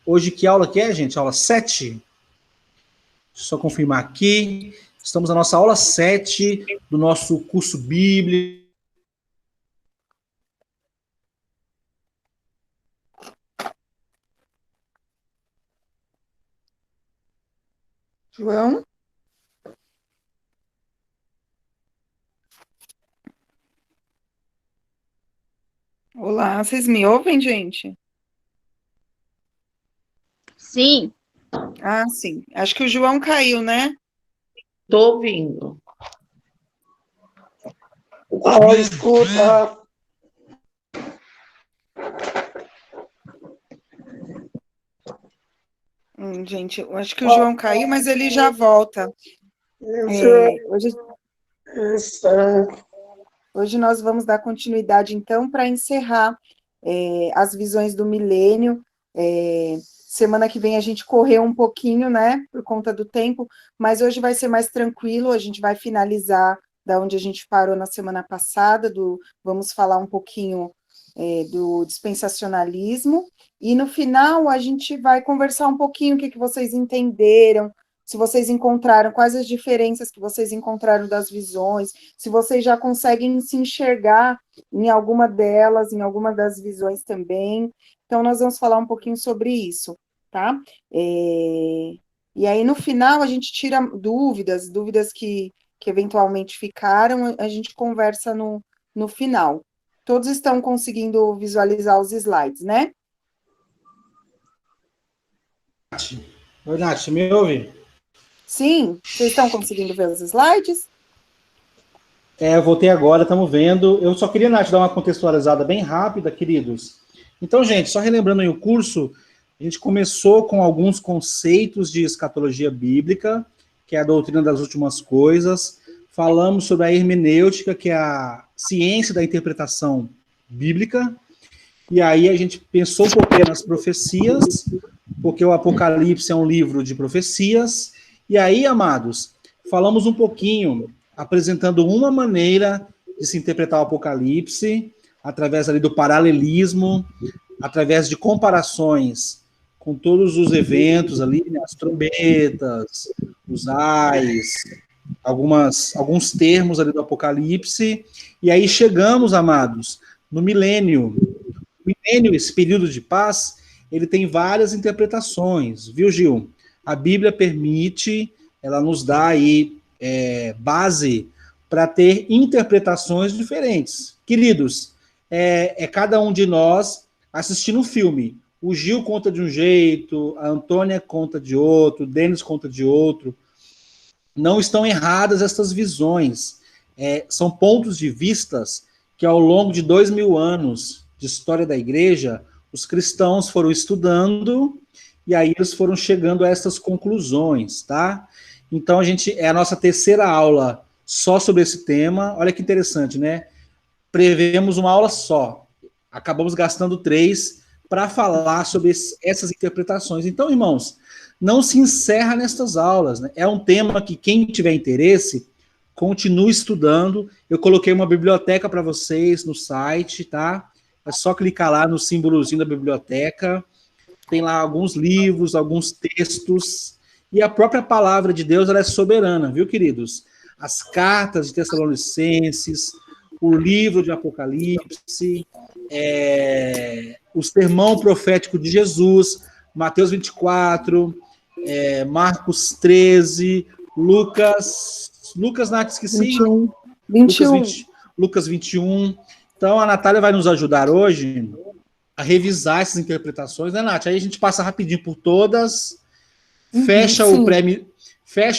Hoje que aula que é, gente? Aula 7? Deixa eu só confirmar aqui. Estamos na nossa aula 7 do nosso curso bíblico. João? Olá, vocês me ouvem, gente? Sim, Ah, sim. Acho que o João caiu, né? tô ouvindo. Escuta. Gente, eu acho que o João caiu, mas ele já volta. Hoje, hoje nós vamos dar continuidade, então, para encerrar as visões do milênio. Semana que vem a gente correu um pouquinho, né, por conta do tempo, mas hoje vai ser mais tranquilo, a gente vai finalizar da onde a gente parou na semana passada, vamos falar um pouquinho do dispensacionalismo, e no final a gente vai conversar um pouquinho o que vocês entenderam, se vocês encontraram, quais as diferenças que vocês encontraram das visões, se vocês já conseguem se enxergar em alguma delas, em alguma das visões também. Então, nós vamos falar um pouquinho sobre isso, tá? E aí, no final, a gente tira dúvidas que eventualmente ficaram, a gente conversa no final. Todos estão conseguindo visualizar os slides, né? Oi, Nath, você me ouve? Sim, vocês estão conseguindo ver os slides? Eu voltei agora, estamos vendo. Eu só queria, Nath, dar uma contextualizada bem rápida, queridos. Então, gente, só relembrando aí o curso, a gente começou com alguns conceitos de escatologia bíblica, que é a doutrina das últimas coisas. Falamos sobre a hermenêutica, que é a ciência da interpretação bíblica. E aí a gente pensou um pouquinho nas profecias, porque o Apocalipse é um livro de profecias. E aí, amados, falamos um pouquinho, apresentando uma maneira de se interpretar o Apocalipse, através ali do paralelismo, através de comparações com todos os eventos ali, né, as trombetas, os ais, alguns termos ali do Apocalipse. E aí chegamos, amados, no milênio. O milênio, esse período de paz, ele tem várias interpretações, viu, Gil? A Bíblia permite, ela nos dá aí base para ter interpretações diferentes. Queridos, cada um de nós assistindo um filme. O Gil conta de um jeito, a Antônia conta de outro, o Denis conta de outro. Não estão erradas essas visões. São pontos de vistas que ao longo de 2000 anos de história da igreja, os cristãos foram estudando e aí eles foram chegando a essas conclusões, tá? Então é a nossa terceira aula só sobre esse tema. Olha que interessante, né? Prevemos uma aula só. Acabamos gastando 3 para falar sobre essas interpretações. Então, irmãos, não se encerra nestas aulas, né? É um tema que quem tiver interesse, continue estudando. Eu coloquei uma biblioteca para vocês no site, tá? É só clicar lá no símbolozinho da biblioteca. Tem lá alguns livros, alguns textos. E a própria palavra de Deus, ela é soberana, viu, queridos? As cartas de Tessalonicenses, o livro de Apocalipse, o sermão profético de Jesus, Mateus 24, Marcos 13, Lucas, Nath, esqueci? 21. 21. Lucas 21. Então, a Natália vai nos ajudar hoje a revisar essas interpretações, né, Nath? Aí a gente passa rapidinho por todas, fecha o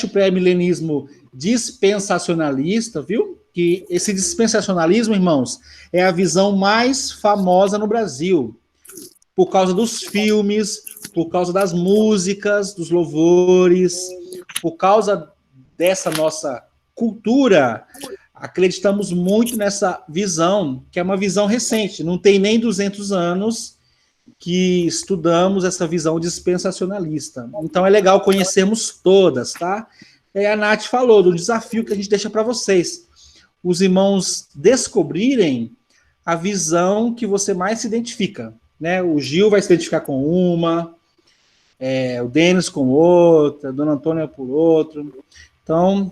pré-milenismo dispensacionalista, viu? Que esse dispensacionalismo, irmãos, é a visão mais famosa no Brasil, por causa dos filmes, por causa das músicas, dos louvores, por causa dessa nossa cultura. Acreditamos muito nessa visão, que é uma visão recente, não tem nem 200 anos que estudamos essa visão dispensacionalista. Então é legal conhecermos todas, tá? E a Nath falou do desafio que a gente deixa para vocês. Os irmãos descobrirem a visão que você mais se identifica, né? O Gil vai se identificar com uma, o Denis com outra, a Dona Antônia por outro. Então,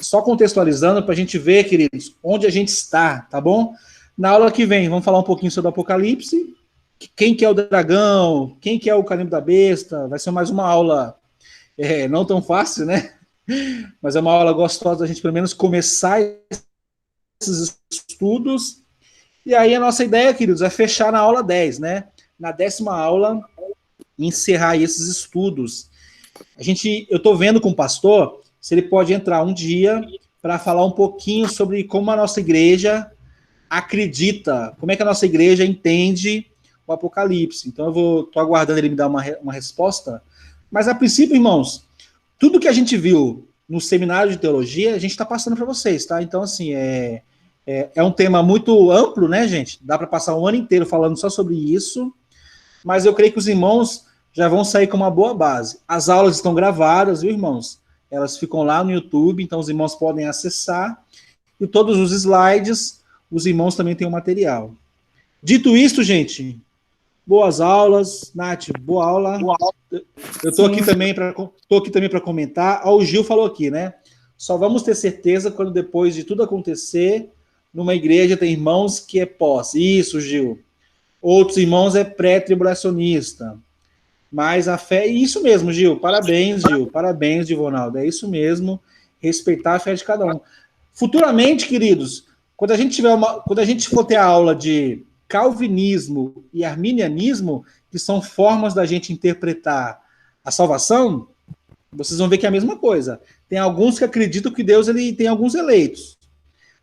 só contextualizando para a gente ver, queridos, onde a gente está, tá bom? Na aula que vem, vamos falar um pouquinho sobre o Apocalipse, quem que é o dragão, quem que é o carimbo da besta, vai ser mais uma aula não tão fácil, né? Mas é uma aula gostosa da gente pelo menos começar esses estudos. E aí a nossa ideia, queridos, é fechar na aula 10, né? Na 10ª aula, encerrar esses estudos. Eu estou vendo com o pastor se ele pode entrar um dia para falar um pouquinho sobre como a nossa igreja acredita, como é que a nossa igreja entende o Apocalipse. Então eu estou aguardando ele me dar uma resposta. Mas a princípio, irmãos, tudo que a gente viu no seminário de teologia, a gente está passando para vocês, tá? Então, assim, é um tema muito amplo, né, gente? Dá para passar um ano inteiro falando só sobre isso, mas eu creio que os irmãos já vão sair com uma boa base. As aulas estão gravadas, viu, irmãos? Elas ficam lá no YouTube, então os irmãos podem acessar. E todos os slides, os irmãos também têm o material. Dito isto, gente, boas aulas. Nath, boa aula. Eu estou aqui também para comentar. O Gil falou aqui, né? Só vamos ter certeza quando depois de tudo acontecer, numa igreja tem irmãos que é pós. Isso, Gil. Outros irmãos é pré-tribulacionista. Mas a fé, isso mesmo, Gil. Parabéns, Gil. Parabéns, Divonaldo. É isso mesmo. Respeitar a fé de cada um. Futuramente, queridos, quando a gente for ter a aula de calvinismo e arminianismo, que são formas da gente interpretar a salvação, vocês vão ver que é a mesma coisa. Tem alguns que acreditam que Deus ele tem alguns eleitos.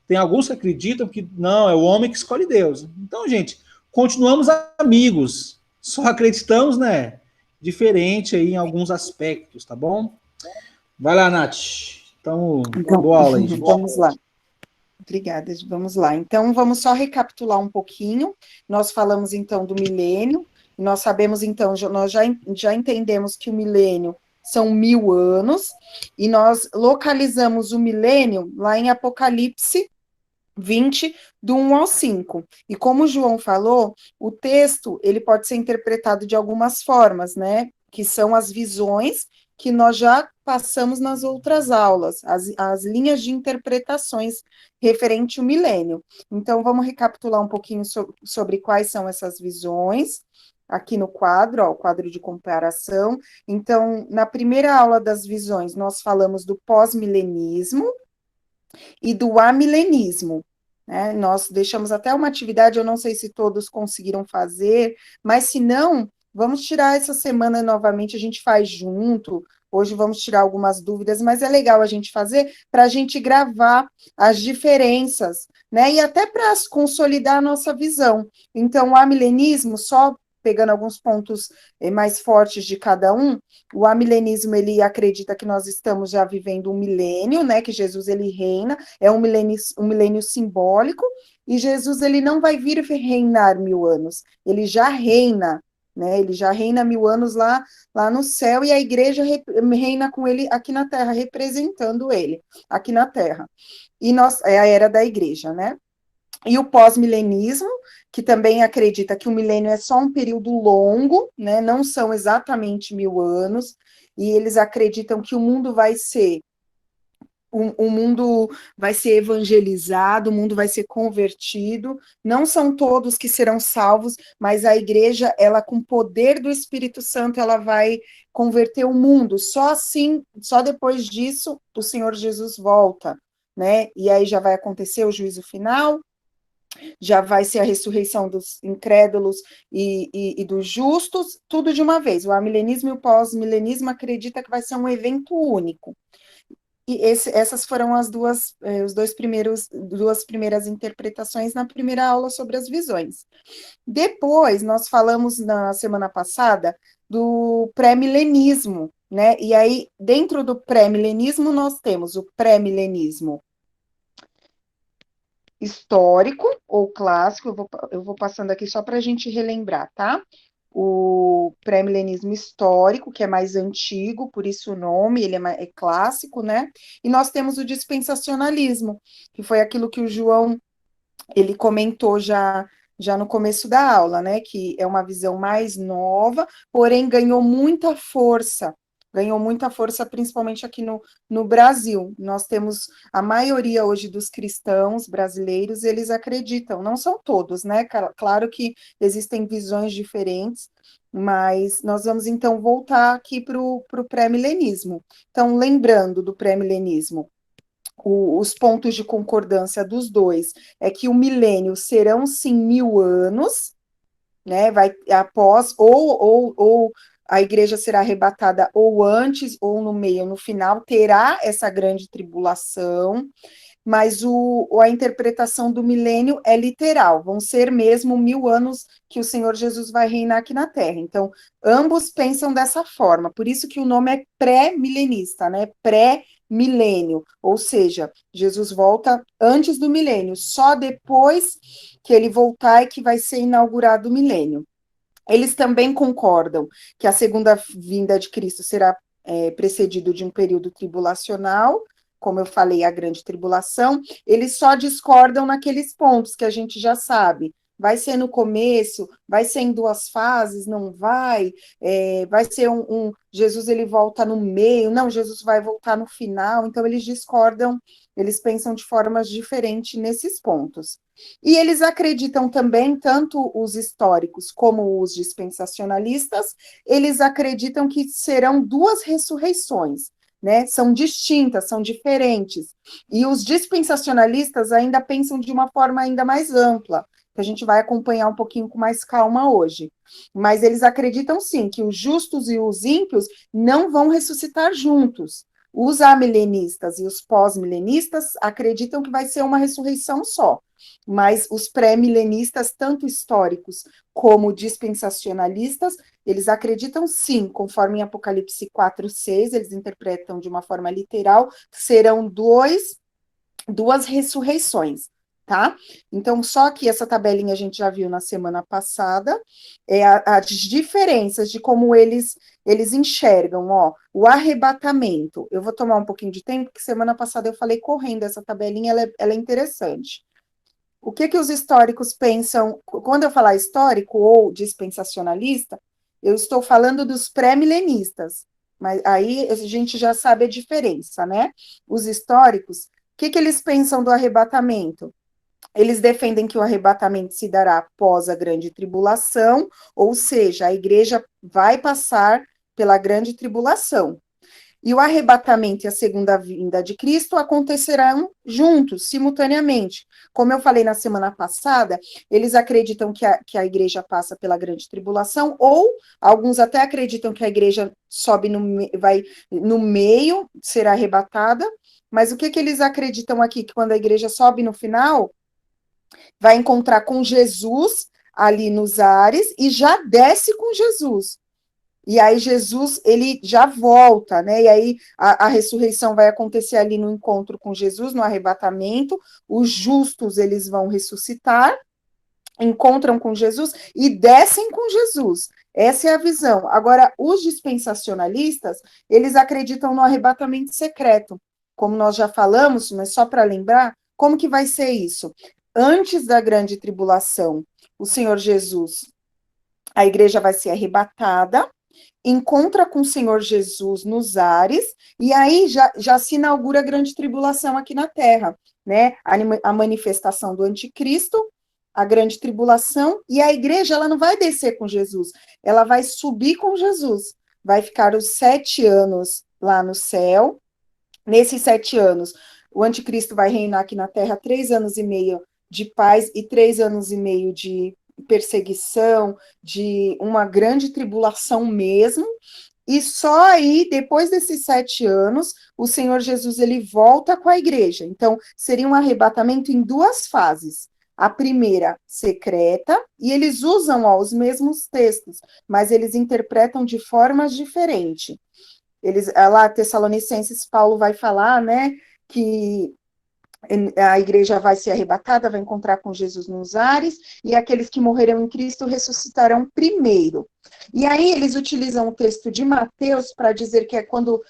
Tem alguns que acreditam que não, é o homem que escolhe Deus. Então, gente, continuamos amigos. Só acreditamos, né? Diferente aí em alguns aspectos, tá bom? Vai lá, Nath. Então, boa aula aí, gente. Vamos lá. Obrigada, vamos lá. Então, vamos só recapitular um pouquinho. Nós falamos, então, do milênio. Nós sabemos, então, nós já entendemos que o milênio são 1000 anos, e nós localizamos o milênio lá em Apocalipse 20, do 1 ao 5. E como o João falou, o texto, ele pode ser interpretado de algumas formas, né? Que são as visões que nós já passamos nas outras aulas, as linhas de interpretações referente ao milênio. Então, vamos recapitular um pouquinho sobre quais são essas visões, aqui no quadro, ó, o quadro de comparação. Então, na primeira aula das visões, nós falamos do pós-milenismo e do amilenismo, né? Nós deixamos até uma atividade, eu não sei se todos conseguiram fazer, mas se não, vamos tirar essa semana novamente, a gente faz junto. Hoje vamos tirar algumas dúvidas, mas é legal a gente fazer para a gente gravar as diferenças, né? E até para consolidar a nossa visão. Então, o amilenismo, só pegando alguns pontos mais fortes de cada um, o amilenismo, ele acredita que nós estamos já vivendo um milênio, né? Que Jesus, ele reina, é um milênio simbólico, e Jesus, ele não vai vir reinar 1000 anos, ele já reina, né? Ele já reina 1000 anos lá no céu, e a igreja reina com ele aqui na terra, representando ele aqui na terra. E é a era da igreja, né? E o pós-milenismo, que também acredita que o milênio é só um período longo, né? Não são exatamente 1000 anos, e eles acreditam que o mundo vai ser evangelizado, o mundo vai ser convertido. Não são todos que serão salvos, mas a igreja, ela com o poder do Espírito Santo, ela vai converter o mundo. Só assim, só depois disso, o Senhor Jesus volta, né? E aí já vai acontecer o juízo final, já vai ser a ressurreição dos incrédulos e dos justos, tudo de uma vez. O amilenismo e o pós-milenismo acredita que vai ser um evento único. E essas foram as duas primeiras interpretações na primeira aula sobre as visões. Depois, nós falamos na semana passada do pré-milenismo, né? E aí, dentro do pré-milenismo, nós temos o pré-milenismo histórico ou clássico, eu vou passando aqui só para a gente relembrar, tá? O pré-milenismo histórico, que é mais antigo, por isso o nome, ele é clássico, né? E nós temos o dispensacionalismo, que foi aquilo que o João, ele comentou já já no começo da aula, né, que é uma visão mais nova, porém ganhou muita força principalmente aqui no Brasil. Nós temos a maioria hoje dos cristãos brasileiros, eles acreditam, não são todos, né, claro que existem visões diferentes, mas nós vamos então voltar aqui para o pré-milenismo. Então, lembrando do pré-milenismo, os pontos de concordância dos dois é que o milênio serão sim 1000 anos, né? Vai após, ou a igreja será arrebatada ou antes, ou no meio, no final, terá essa grande tribulação, mas a interpretação do milênio é literal, vão ser mesmo 1000 anos que o Senhor Jesus vai reinar aqui na Terra. Então, ambos pensam dessa forma, por isso que o nome é pré-milenista, né? Pré-milênio, ou seja, Jesus volta antes do milênio, só depois que ele voltar é que vai ser inaugurado o milênio. Eles também concordam que a segunda vinda de Cristo será precedido de um período tribulacional, como eu falei, a grande tribulação. Eles só discordam naqueles pontos que a gente já sabe. Vai ser no começo, vai ser em 2 fases, não vai, vai ser Jesus ele volta no meio, não, Jesus vai voltar no final, então eles discordam, eles pensam de formas diferentes nesses pontos. E eles acreditam também, tanto os históricos como os dispensacionalistas, eles acreditam que serão 2 ressurreições, né? São distintas, são diferentes. E os dispensacionalistas ainda pensam de uma forma ainda mais ampla, que a gente vai acompanhar um pouquinho com mais calma hoje. Mas eles acreditam sim que os justos e os ímpios não vão ressuscitar juntos. Os amilenistas e os pós-milenistas acreditam que vai ser uma ressurreição só. Mas os pré-milenistas, tanto históricos como dispensacionalistas, eles acreditam sim, conforme em Apocalipse 4:6, eles interpretam de uma forma literal, serão 2 ressurreições, tá? Então, só que essa tabelinha a gente já viu na semana passada, as diferenças de como eles enxergam, ó, o arrebatamento. Eu vou tomar um pouquinho de tempo, porque semana passada eu falei correndo, essa tabelinha, ela é interessante. O que os históricos pensam, quando eu falar histórico ou dispensacionalista, eu estou falando dos pré-milenistas, mas aí a gente já sabe a diferença, né? Os históricos, o que eles pensam do arrebatamento? Eles defendem que o arrebatamento se dará após a grande tribulação, ou seja, a igreja vai passar pela grande tribulação. E o arrebatamento e a segunda vinda de Cristo acontecerão juntos, simultaneamente. Como eu falei na semana passada, eles acreditam que a igreja passa pela grande tribulação, ou alguns até acreditam que a igreja sobe vai no meio, será arrebatada, mas o que eles acreditam aqui? Que quando a igreja sobe no final, vai encontrar com Jesus ali nos ares e já desce com Jesus. E aí Jesus, ele já volta, né? E aí a ressurreição vai acontecer ali no encontro com Jesus, no arrebatamento. Os justos, eles vão ressuscitar, encontram com Jesus e descem com Jesus. Essa é a visão. Agora, os dispensacionalistas, eles acreditam no arrebatamento secreto. Como nós já falamos, mas só para lembrar, como que vai ser isso? Antes da grande tribulação, o Senhor Jesus, a igreja vai ser arrebatada, encontra com o Senhor Jesus nos ares, e aí já se inaugura a grande tribulação aqui na Terra, né? A manifestação do anticristo, a grande tribulação, e a igreja, ela não vai descer com Jesus, ela vai subir com Jesus, vai ficar os 7 anos lá no céu. Nesses 7 anos, o anticristo vai reinar aqui na Terra 3 anos e meio de paz e 3 anos e meio de perseguição, de uma grande tribulação mesmo, e só aí, depois desses 7 anos, o Senhor Jesus, ele volta com a igreja. Então, seria um arrebatamento em 2 fases. A primeira, secreta, e eles usam os mesmos textos, mas eles interpretam de formas diferentes. Lá, Tessalonicenses, Paulo vai falar, né, que a igreja vai ser arrebatada, vai encontrar com Jesus nos ares, e aqueles que morrerão em Cristo ressuscitarão primeiro. E aí eles utilizam o texto de Mateus para dizer que é quando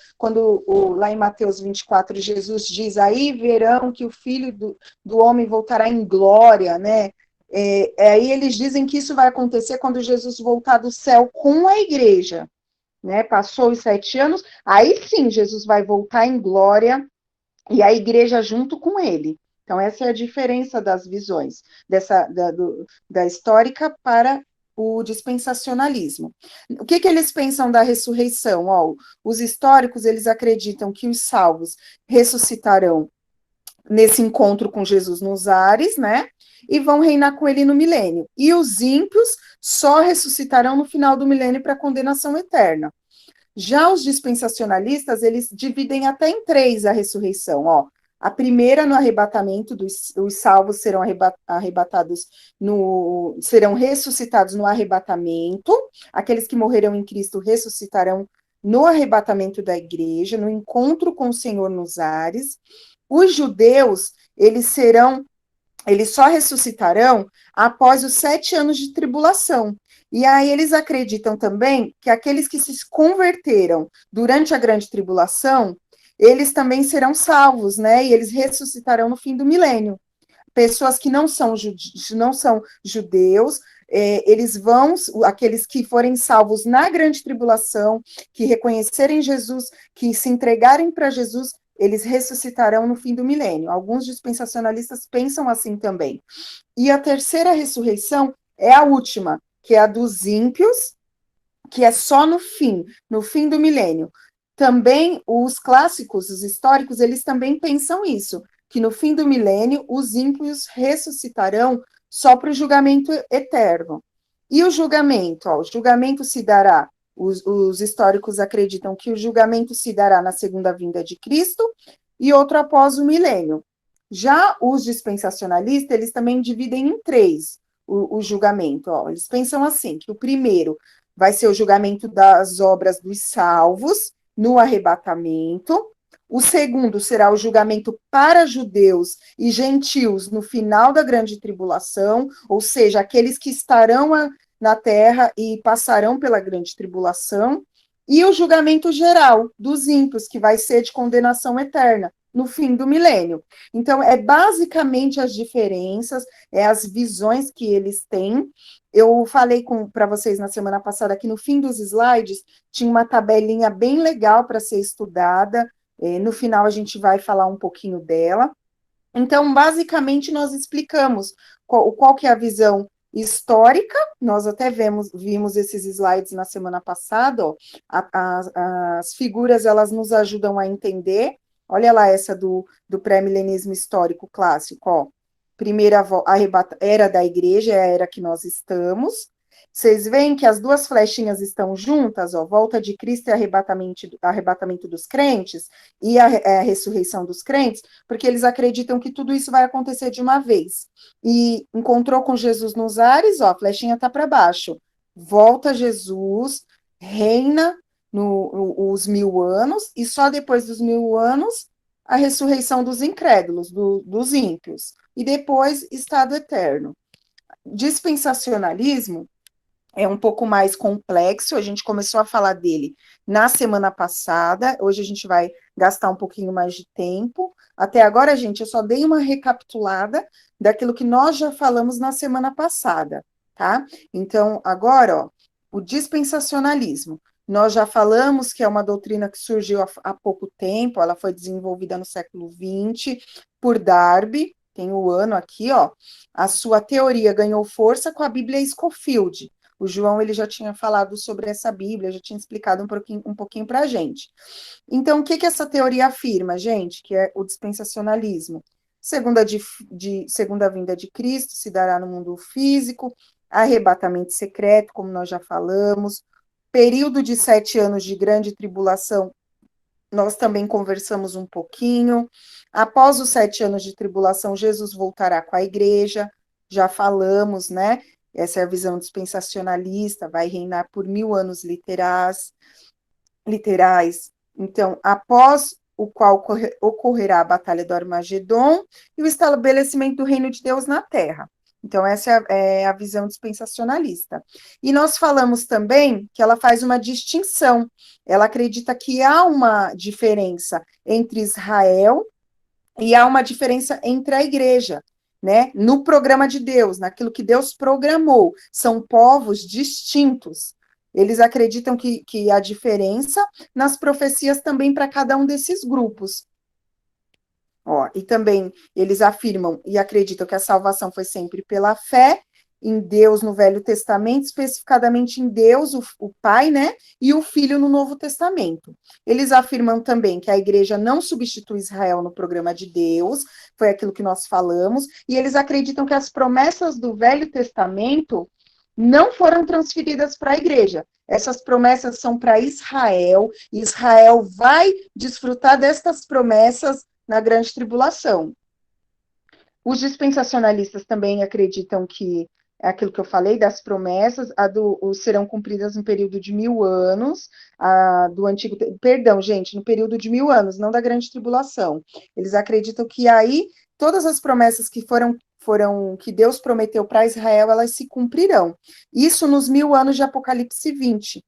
lá em Mateus 24, Jesus diz, aí verão que o Filho do Homem voltará em glória, né? Aí eles dizem que isso vai acontecer quando Jesus voltar do céu com a igreja, né? Passou os 7 anos, aí sim Jesus vai voltar em glória e a igreja junto com ele. Então, essa é a diferença das visões da histórica para o dispensacionalismo. O que eles pensam da ressurreição? Os históricos, eles acreditam que os salvos ressuscitarão nesse encontro com Jesus nos ares, né? E vão reinar com ele no milênio. E os ímpios só ressuscitarão no final do milênio para a condenação eterna. Já os dispensacionalistas, eles dividem até em 3 a ressurreição. A primeira no arrebatamento, os salvos serão arrebatados serão ressuscitados no arrebatamento, aqueles que morreram em Cristo ressuscitarão no arrebatamento da igreja, no encontro com o Senhor nos ares. Os judeus, eles só ressuscitarão após os 7 anos de tribulação. E aí eles acreditam também que aqueles que se converteram durante a grande tribulação, eles também serão salvos, né? E eles ressuscitarão no fim do milênio. Pessoas que não são judeus, aqueles que forem salvos na grande tribulação, que reconhecerem Jesus, que se entregarem para Jesus, eles ressuscitarão no fim do milênio. Alguns dispensacionalistas pensam assim também. E a terceira ressurreição é a última, que é a dos ímpios, que é só no fim do milênio. Também os clássicos, os históricos, eles também pensam isso, que no fim do milênio os ímpios ressuscitarão só para o julgamento eterno. E o julgamento se dará, os históricos acreditam que o julgamento se dará na segunda vinda de Cristo e outro após o milênio. Já os dispensacionalistas, eles também dividem em 3 o julgamento. Eles pensam assim, que o primeiro vai ser o julgamento das obras dos salvos no arrebatamento. O segundo será o julgamento para judeus e gentios no final da grande tribulação, ou seja, aqueles que estarão na terra e passarão pela grande tribulação. E o julgamento geral dos ímpios, que vai ser de condenação eterna no fim do milênio. Então, é basicamente as diferenças, as visões que eles têm. Eu falei para vocês na semana passada que no fim dos slides tinha uma tabelinha bem legal para ser estudada. No final a gente vai falar um pouquinho dela. Então, basicamente, nós explicamos qual que é a visão histórica. Nós até vimos esses slides na semana passada. As figuras, elas nos ajudam a entender. Olha lá essa do pré-milenismo histórico clássico. Primeira era da igreja, é a era que nós estamos. Vocês veem que as 2 flechinhas estão juntas, volta de Cristo e arrebatamento dos crentes, e a ressurreição dos crentes, porque eles acreditam que tudo isso vai acontecer de uma vez. E encontrou com Jesus nos ares, a flechinha está para baixo. Volta Jesus, reina os 1000 anos, e só depois dos 1000 anos, a ressurreição dos incrédulos, dos ímpios. E depois, estado eterno. Dispensacionalismo é um pouco mais complexo, a gente começou a falar dele na semana passada, hoje a gente vai gastar um pouquinho mais de tempo. Até agora, gente, eu só dei uma recapitulada daquilo que nós já falamos na semana passada, tá? Então, agora, o dispensacionalismo. Nós já falamos que é uma doutrina que surgiu há pouco tempo, ela foi desenvolvida no século XX por Darby, tem o ano aqui, a sua teoria ganhou força com a Bíblia Scofield. O João, ele já tinha falado sobre essa Bíblia, já tinha explicado um pouquinho para a gente. Então, o que essa teoria afirma, gente? Que é o dispensacionalismo. Segunda vinda de Cristo se dará no mundo físico, arrebatamento secreto, como nós já falamos, período de 7 anos de grande tribulação, nós também conversamos um pouquinho. Após os 7 anos de tribulação, Jesus voltará com a igreja, já falamos, né? Essa é a visão dispensacionalista, vai reinar por 1000 anos literais. Então, após o qual ocorrerá a batalha do Armagedon e o estabelecimento do reino de Deus na terra. Então, essa é a visão dispensacionalista. E nós falamos também que ela faz uma distinção. Ela acredita que há uma diferença entre Israel e há uma diferença entre a igreja. né? No programa de Deus, naquilo que Deus programou. São povos distintos. Eles acreditam que há diferença nas profecias também para cada um desses grupos. Ó, e também eles afirmam e acreditam que a salvação foi sempre pela fé em Deus no Velho Testamento, especificadamente em Deus, o Pai, né? E o Filho no Novo Testamento. Eles afirmam também que a igreja não substitui Israel no programa de Deus, foi aquilo que nós falamos, e eles acreditam que as promessas do Velho Testamento não foram transferidas para a igreja. Essas promessas são para Israel, e Israel vai desfrutar destas promessas na grande tribulação. Os dispensacionalistas também acreditam que é aquilo que eu falei das promessas, serão cumpridas no período de 1000 anos, do antigo, perdão, gente, no período de 1000 anos, não da grande tribulação. Eles acreditam que aí todas as promessas que que Deus prometeu para Israel, elas se cumprirão. Isso nos 1000 anos de Apocalipse 20.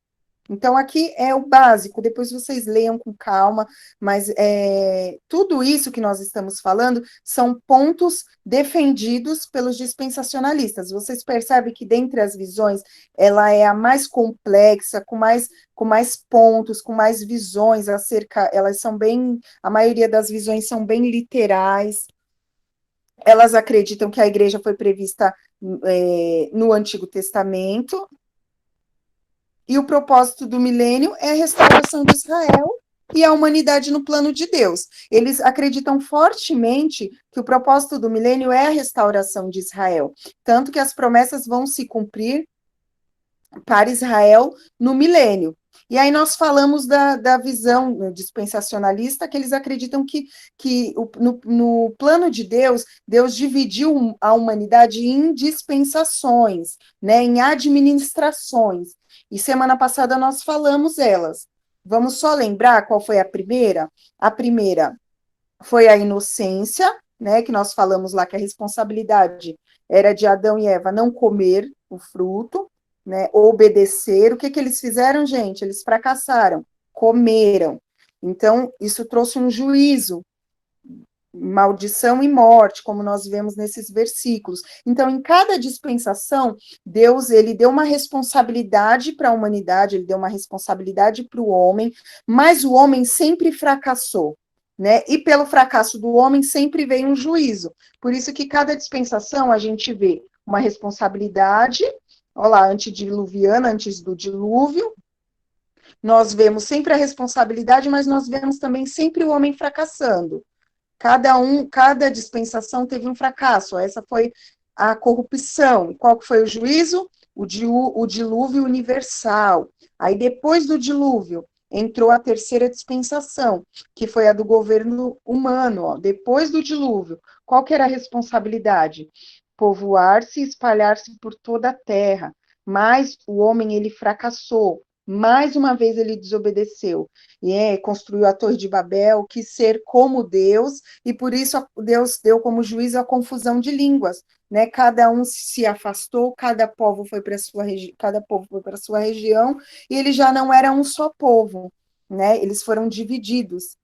Então, aqui é o básico, depois vocês leiam com calma, mas tudo isso que nós estamos falando são pontos defendidos pelos dispensacionalistas. Vocês percebem que dentre as visões, ela é a mais complexa, com mais pontos, com mais visões acerca, elas são bem, a maioria das visões são bem literais. Elas acreditam que a igreja foi prevista no Antigo Testamento, e o propósito do milênio é a restauração de Israel e a humanidade no plano de Deus. Eles acreditam fortemente que o propósito do milênio é a restauração de Israel, tanto que as promessas vão se cumprir para Israel no milênio. E aí nós falamos da visão dispensacionalista, que eles acreditam que no plano de Deus, Deus dividiu a humanidade em dispensações, né, em administrações. E semana passada nós falamos elas. Vamos só lembrar qual foi a primeira? A primeira foi a inocência, né, que nós falamos lá que a responsabilidade era de Adão e Eva não comer o fruto, né, obedecer. O que eles fizeram, gente? Eles fracassaram, comeram. Então, isso trouxe um juízo, maldição e morte, como nós vemos nesses versículos. Então, em cada dispensação, Deus, ele deu uma responsabilidade para a humanidade, ele deu uma responsabilidade para o homem, mas o homem sempre fracassou, né? E pelo fracasso do homem sempre veio um juízo. Por isso que cada dispensação a gente vê uma responsabilidade, olha lá, antediluviana, antes do dilúvio, nós vemos sempre a responsabilidade, mas nós vemos também sempre o homem fracassando. Cada dispensação teve um fracasso. Essa foi a corrupção. Qual que foi o juízo? O dilúvio universal. Aí, depois do dilúvio, entrou a terceira dispensação, que foi a do governo humano. Ó. Depois do dilúvio, qual que era a responsabilidade? Povoar-se e espalhar-se por toda a terra. Mas o homem, ele fracassou. Mais uma vez ele desobedeceu, e construiu a Torre de Babel, quis ser como Deus, e por isso Deus deu como juízo a confusão de línguas, né? Cada um se afastou, cada povo foi para sua região, e eles já não eram um só povo, né? Eles foram divididos,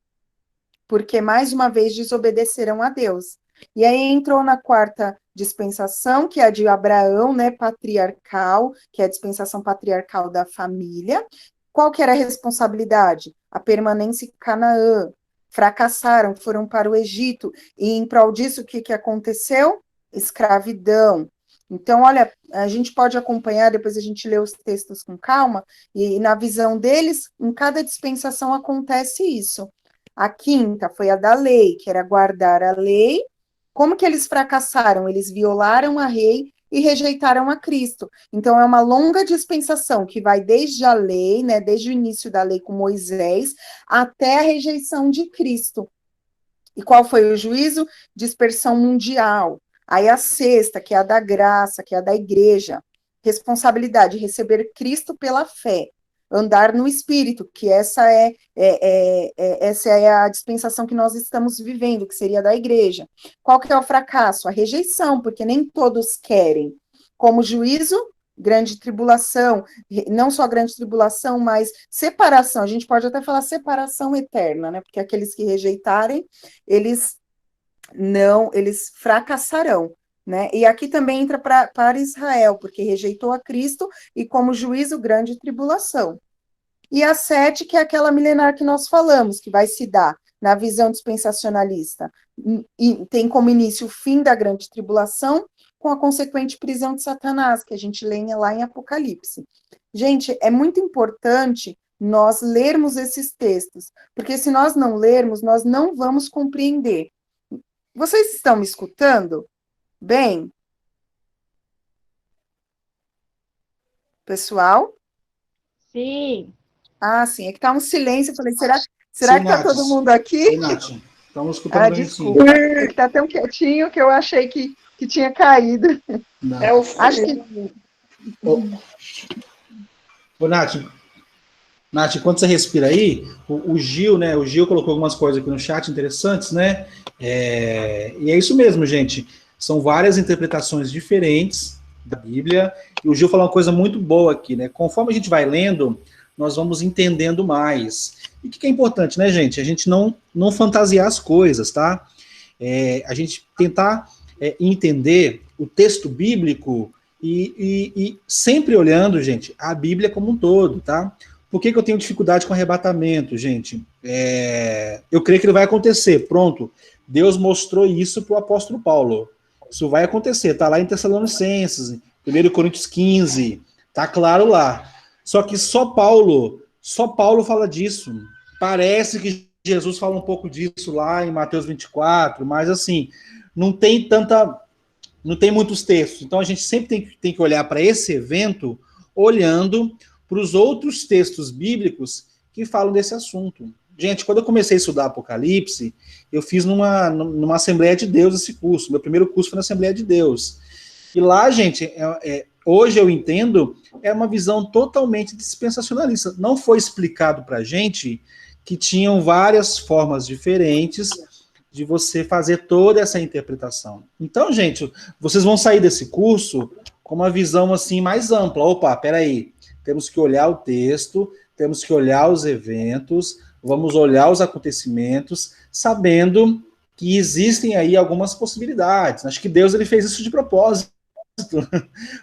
porque mais uma vez desobedeceram a Deus. E aí entrou na quarta dispensação, que é a de Abraão, né, patriarcal, que é a dispensação patriarcal da família. Qual que era a responsabilidade? A permanência em Canaã. Fracassaram, foram para o Egito, e em prol disso, o que aconteceu? Escravidão. Então, olha, a gente pode acompanhar, depois a gente lê os textos com calma, e na visão deles, em cada dispensação acontece isso. A quinta foi a da lei, que era guardar a lei. Como que eles fracassaram? Eles violaram a lei e rejeitaram a Cristo. Então, é uma longa dispensação que vai desde a lei, né, desde o início da lei com Moisés, até a rejeição de Cristo. E qual foi o juízo? Dispersão mundial. Aí a sexta, que é a da graça, que é a da igreja. Responsabilidade, receber Cristo pela fé. Andar no Espírito, que essa é a dispensação que nós estamos vivendo, que seria da igreja. Qual que é o fracasso? A rejeição, porque nem todos querem. Como juízo, grande tribulação, não só grande tribulação, mas separação. A gente pode até falar separação eterna, né? Porque aqueles que rejeitarem, eles fracassarão. né? E aqui também entra para Israel, porque rejeitou a Cristo e como juízo grande tribulação. E a 7, que é aquela milenar que nós falamos, que vai se dar na visão dispensacionalista, e tem como início o fim da grande tribulação, com a consequente prisão de Satanás, que a gente lê lá em Apocalipse. Gente, é muito importante nós lermos esses textos, porque se nós não lermos, nós não vamos compreender. Vocês estão me escutando? Bem? Pessoal? Sim. Ah, sim, é que tá um silêncio, eu falei, será Sim, que tá Nath. todo mundo aqui? Sim, Nath. Estamos escutando bem, sim. Desculpa, é que tá tão quietinho que eu achei que tinha caído. Não. É o Acho que... Ô, Nath, enquanto você respira aí, o Gil, né? O Gil colocou algumas coisas aqui no chat interessantes, né? E é isso mesmo, gente. São várias interpretações diferentes da Bíblia. E o Gil falou uma coisa muito boa aqui, né? Conforme a gente vai lendo, nós vamos entendendo mais. E o que é importante, né, gente? A gente não fantasiar as coisas, tá? A gente tentar entender o texto bíblico e sempre olhando, gente, a Bíblia como um todo, tá? Por que eu tenho dificuldade com arrebatamento, gente? Eu creio que ele vai acontecer, pronto. Deus mostrou isso para o apóstolo Paulo. Isso vai acontecer, tá lá em Tessalonicenses, 1 Coríntios 15, tá claro lá. Só que só Paulo fala disso. Parece que Jesus fala um pouco disso lá em Mateus 24, mas assim, não tem muitos textos. Então a gente sempre tem que olhar para esse evento olhando para os outros textos bíblicos que falam desse assunto. Gente, quando eu comecei a estudar Apocalipse, eu fiz numa Assembleia de Deus esse curso. Meu primeiro curso foi na Assembleia de Deus. E lá, gente, hoje eu entendo, é uma visão totalmente dispensacionalista. Não foi explicado para a gente que tinham várias formas diferentes de você fazer toda essa interpretação. Então, gente, vocês vão sair desse curso com uma visão assim mais ampla. Opa, peraí, temos que olhar o texto, temos que olhar os eventos, vamos olhar os acontecimentos, sabendo que existem aí algumas possibilidades. Acho que Deus ele fez isso de propósito,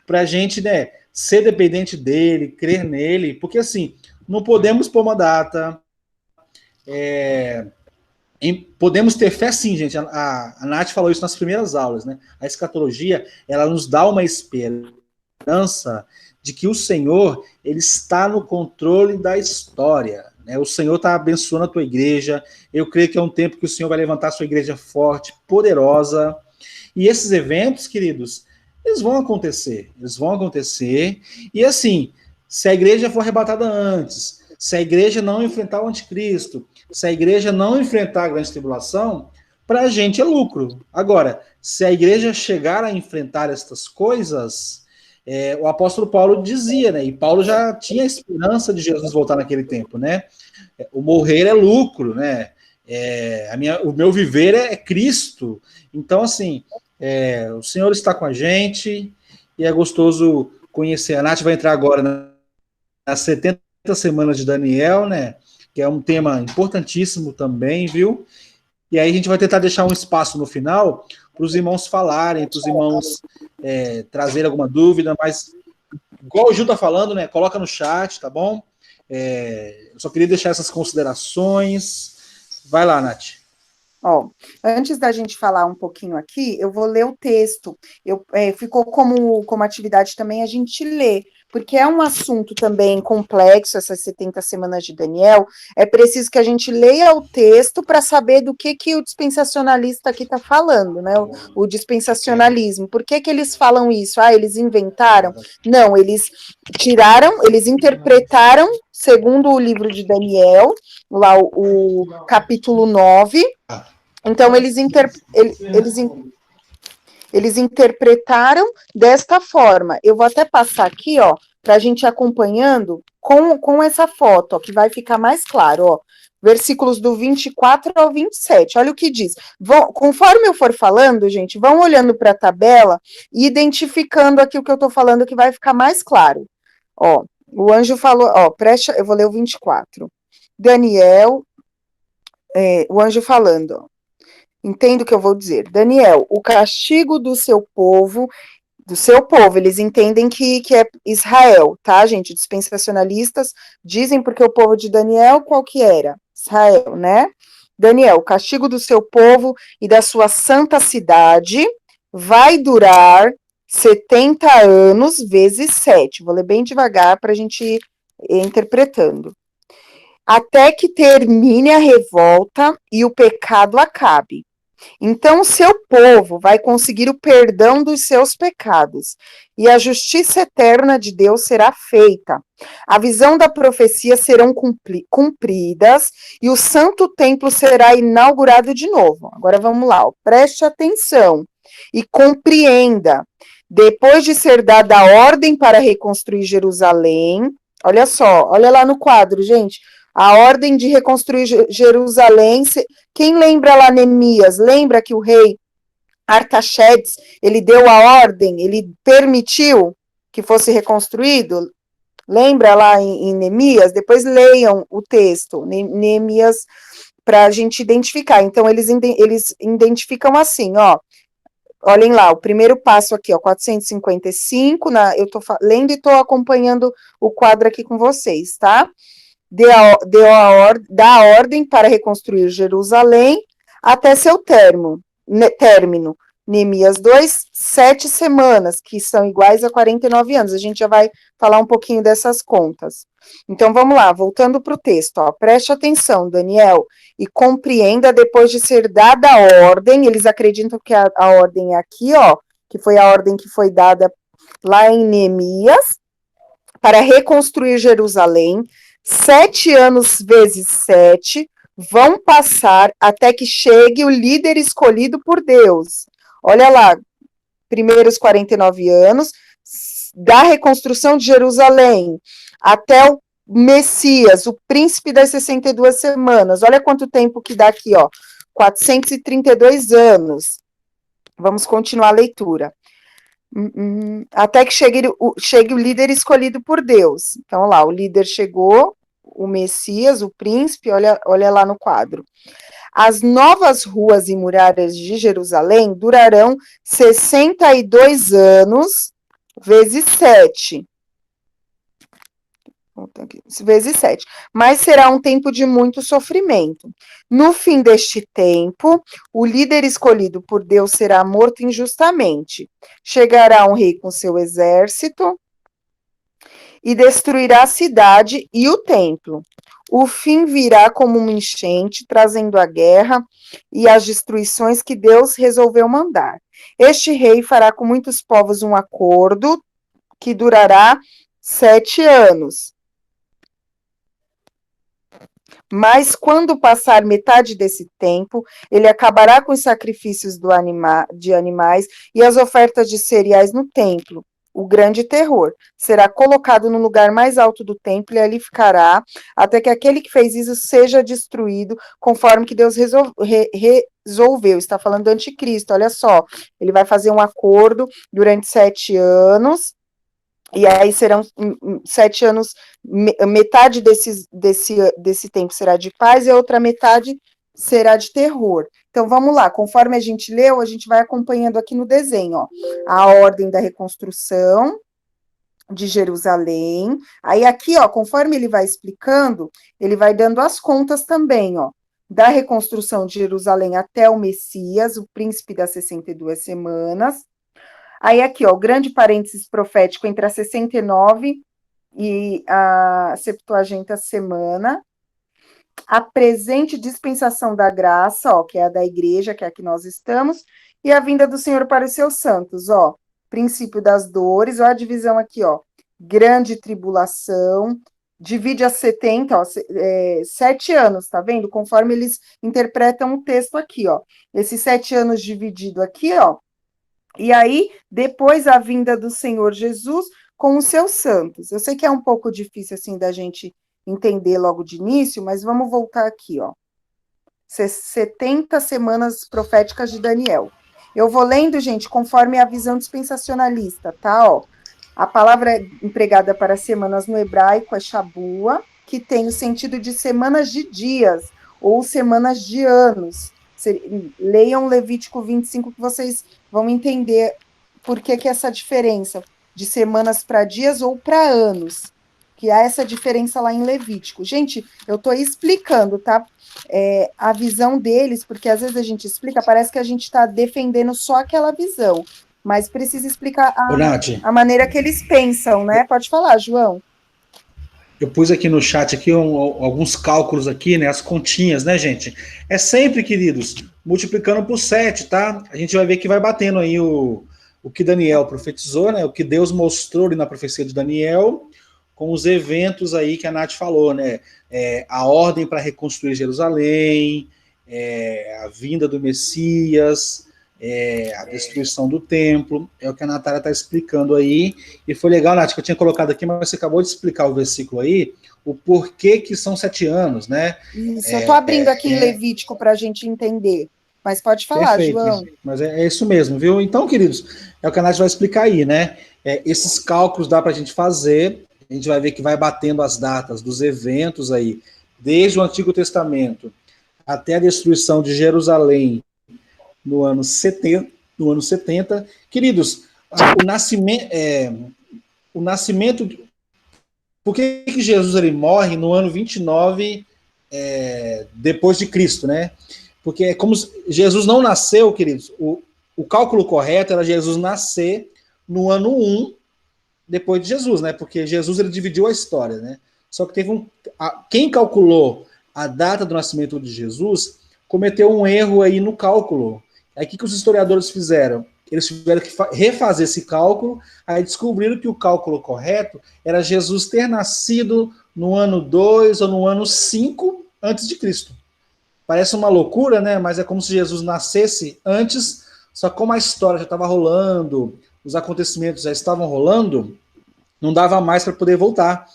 para a gente, né, ser dependente dele, crer nele, porque assim, não podemos pôr uma data, podemos ter fé sim, gente. A Nath falou isso nas primeiras aulas, né? A escatologia, ela nos dá uma esperança de que o Senhor, ele está no controle da história, né? O Senhor está abençoando a tua igreja. Eu creio que é um tempo que o Senhor vai levantar a sua igreja forte, poderosa. E esses eventos, queridos, eles vão acontecer. E assim, se a igreja for arrebatada antes, se a igreja não enfrentar o anticristo, se a igreja não enfrentar a grande tribulação, para a gente é lucro. Agora, se a igreja chegar a enfrentar estas coisas, o apóstolo Paulo dizia, né? E Paulo já tinha a esperança de Jesus voltar naquele tempo, né? O morrer é lucro, né? O meu viver é Cristo. Então, assim, o Senhor está com a gente e é gostoso conhecer. A Nath vai entrar agora nas 70 semanas de Daniel, né? Que é um tema importantíssimo também, viu? E aí a gente vai tentar deixar um espaço no final para os irmãos falarem, para os irmãos trazerem alguma dúvida, mas igual o Gil está falando, né? Coloca no chat, tá bom? Eu só queria deixar essas considerações. Vai lá, Nath. Ó, antes da gente falar um pouquinho aqui, eu vou ler o texto. Ficou como atividade também a gente ler, porque é um assunto também complexo, essas 70 semanas de Daniel. É preciso que a gente leia o texto para saber do que o dispensacionalista aqui está falando, né? O dispensacionalismo. Por que eles falam isso? Ah, eles inventaram? Não, eles eles interpretaram, segundo o livro de Daniel, lá o capítulo 9. Então, eles interpretaram desta forma. Eu vou até passar aqui, ó, para a gente ir acompanhando com essa foto, ó, que vai ficar mais claro, ó. Versículos do 24 ao 27. Olha o que diz. Conforme eu for falando, gente, vão olhando para a tabela e identificando aqui o que eu estou falando, que vai ficar mais claro. Ó, o anjo falou, ó, eu vou ler o 24. Daniel, o anjo falando, ó. Entenda o que eu vou dizer. Daniel, o castigo do seu povo, eles entendem que é Israel, tá, gente? Dispensacionalistas dizem porque o povo de Daniel, qual que era? Israel, né? Daniel, o castigo do seu povo e da sua santa cidade vai durar 70 anos vezes 7. Vou ler bem devagar para a gente ir interpretando. Até que termine a revolta e o pecado acabe. Então, o seu povo vai conseguir o perdão dos seus pecados, e a justiça eterna de Deus será feita. A visão da profecia serão cumpridas, e o santo templo será inaugurado de novo. Agora vamos lá, ó. Preste atenção e compreenda. Depois de ser dada a ordem para reconstruir Jerusalém, olha só, olha lá no quadro, gente. A ordem de reconstruir Jerusalém. Quem lembra lá Neemias? Lembra que o rei Artaxerxes, ele deu a ordem, ele permitiu que fosse reconstruído? Lembra lá em Neemias? Depois leiam o texto, Neemias, para a gente identificar. Então, eles identificam assim, ó. Olhem lá, o primeiro passo aqui, ó, 455, eu tô lendo e tô acompanhando o quadro aqui com vocês, tá? Dá a ordem para reconstruir Jerusalém até seu término. Neemias 2, 7 semanas, que são iguais a 49 anos. A gente já vai falar um pouquinho dessas contas. Então, vamos lá, voltando para o texto. Ó, preste atenção, Daniel, e compreenda, depois de ser dada a ordem, eles acreditam que a ordem é aqui, ó, que foi a ordem que foi dada lá em Neemias, para reconstruir Jerusalém. 7 anos vezes 7 vão passar até que chegue o líder escolhido por Deus. Olha lá, primeiros 49 anos da reconstrução de Jerusalém até o Messias, o príncipe das 62 semanas. Olha quanto tempo que dá aqui, ó. 432 anos. Vamos continuar a leitura. Até que chegue o líder escolhido por Deus. Então, lá, o líder chegou, o Messias, o príncipe, olha lá no quadro. As novas ruas e muralhas de Jerusalém durarão 62 anos, vezes 7. Vezes 7. Mas será um tempo de muito sofrimento. No fim deste tempo, o líder escolhido por Deus será morto injustamente. Chegará um rei com seu exército e destruirá a cidade e o templo. O fim virá como uma enchente, trazendo a guerra e as destruições que Deus resolveu mandar. Este rei fará com muitos povos um acordo que durará 7 anos. Mas quando passar metade desse tempo, ele acabará com os sacrifícios de animais e as ofertas de cereais no templo. O grande terror será colocado no lugar mais alto do templo e ali ficará até que aquele que fez isso seja destruído, conforme que Deus resolveu. Está falando do anticristo, olha só. Ele vai fazer um acordo durante 7 anos, e aí serão 7 anos, metade desse tempo será de paz e a outra metade será de terror. Então, vamos lá, conforme a gente leu, a gente vai acompanhando aqui no desenho, ó, a ordem da reconstrução de Jerusalém. Aí aqui, ó, conforme ele vai explicando, ele vai dando as contas também, ó, da reconstrução de Jerusalém até o Messias, o príncipe das 62 semanas. Aí aqui, ó, o grande parênteses profético entre a 69 e a 70ª semana. A presente dispensação da graça, ó, que é a da igreja, que é a que nós estamos, e a vinda do Senhor para os seus santos, ó, princípio das dores, ó, a divisão aqui, ó, grande tribulação, divide a 70, ó, 7 anos, tá vendo? Conforme eles interpretam o texto aqui, ó, esses 7 anos dividido aqui, ó, e aí, depois a vinda do Senhor Jesus com os seus santos. Eu sei que é um pouco difícil, assim, da gente entender logo de início, mas vamos voltar aqui, ó. 70 semanas proféticas de Daniel. Eu vou lendo, gente, conforme a visão dispensacionalista, tá? Ó, a palavra empregada para semanas no hebraico é shabua, que tem o sentido de semanas de dias ou semanas de anos. Leiam Levítico 25 que vocês vão entender por que essa diferença de semanas para dias ou para anos, que há essa diferença lá em Levítico. Gente, eu estou explicando, tá? A visão deles, porque às vezes a gente explica, parece que a gente está defendendo só aquela visão, mas precisa explicar a maneira que eles pensam, né? Pode falar, João. Eu pus aqui no chat aqui alguns cálculos aqui, né? As continhas, né, gente? É sempre, queridos, multiplicando por 7, tá? A gente vai ver que vai batendo aí o que Daniel profetizou, né? O que Deus mostrou ali na profecia de Daniel, com os eventos aí que a Nath falou, né? A ordem para reconstruir Jerusalém, a vinda do Messias, a destruição do templo, é o que a Natália está explicando aí, e foi legal, Nath, que eu tinha colocado aqui, mas você acabou de explicar o versículo aí, o porquê que são 7 anos, né? Isso, eu estou abrindo aqui em Levítico para a gente entender, mas pode falar, perfeito, João. Mas é isso mesmo, viu? Então, queridos, é o que a Nath vai explicar aí, né? Esses cálculos dá para a gente fazer, a gente vai ver que vai batendo as datas dos eventos aí, desde o Antigo Testamento até a destruição de Jerusalém no ano 70. Queridos, o nascimento... Por que Jesus ele morre no ano 29 depois de Cristo, né? Porque é como se Jesus não nasceu, queridos, o cálculo correto era Jesus nascer no ano 1 depois de Jesus, né? Porque Jesus ele dividiu a história, né? Só que teve quem calculou a data do nascimento de Jesus cometeu um erro aí no cálculo. Aí o que os historiadores fizeram? Eles tiveram que refazer esse cálculo, aí descobriram que o cálculo correto era Jesus ter nascido no ano 2 ou no ano 5 antes de Cristo. Parece uma loucura, né? Mas é como se Jesus nascesse antes, só como a história já estava rolando, os acontecimentos já estavam rolando, não dava mais para poder voltar.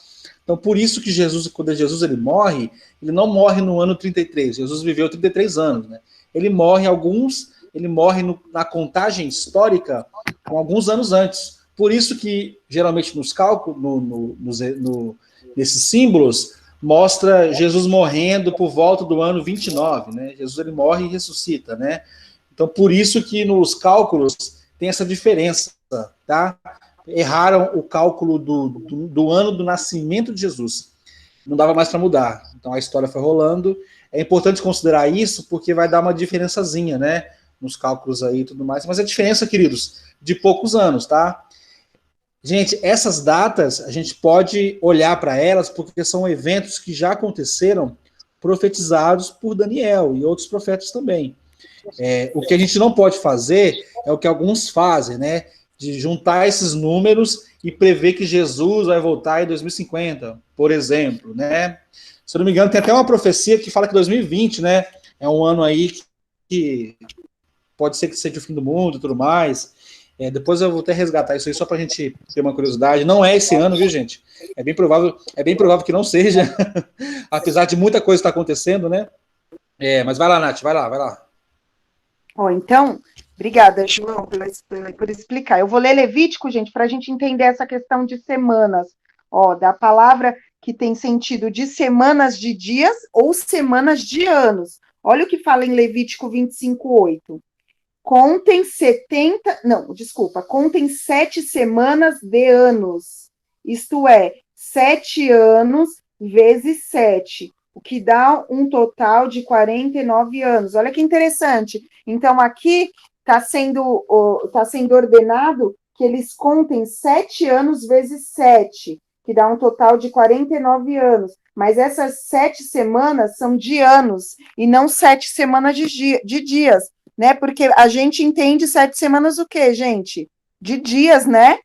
Então, por isso que Jesus, quando Jesus ele morre, ele não morre no ano 33. Jesus viveu 33 anos, né? Ele morre na contagem histórica com alguns anos antes. Por isso que, geralmente, nos cálculos, nesses símbolos, mostra Jesus morrendo por volta do ano 29, né? Jesus ele morre e ressuscita, né? Então, por isso que nos cálculos tem essa diferença, tá? Erraram o cálculo do ano do nascimento de Jesus. Não dava mais para mudar. Então, a história foi rolando. É importante considerar isso, porque vai dar uma diferençazinha, né? Nos cálculos aí e tudo mais. Mas a diferença, queridos, de poucos anos, tá? Gente, essas datas, a gente pode olhar para elas, porque são eventos que já aconteceram, profetizados por Daniel e outros profetas também. O que a gente não pode fazer é o que alguns fazem, né? De juntar esses números e prever que Jesus vai voltar em 2050, por exemplo, né? Se eu não me engano, tem até uma profecia que fala que 2020, né? É um ano aí que pode ser que seja o fim do mundo e tudo mais. Depois eu vou até resgatar isso aí só para a gente ter uma curiosidade. Não é esse ano, viu, gente? É bem provável que não seja, apesar de muita coisa estar acontecendo, né? Mas vai lá, Nath, vai lá. Então, obrigada, João, por explicar. Eu vou ler Levítico, gente, para a gente entender essa questão de semanas. Da palavra que tem sentido de semanas de dias ou semanas de anos. Olha o que fala em Levítico 25:8. Contem 7 semanas de anos. Isto é, 7 anos vezes 7, o que dá um total de 49 anos. Olha que interessante. Então, aqui está sendo ordenado que eles contem 7 anos vezes 7, que dá um total de 49 anos. Mas essas 7 semanas são de anos, e não 7 semanas de dias, né? Porque a gente entende 7 semanas o quê, gente? De dias, né?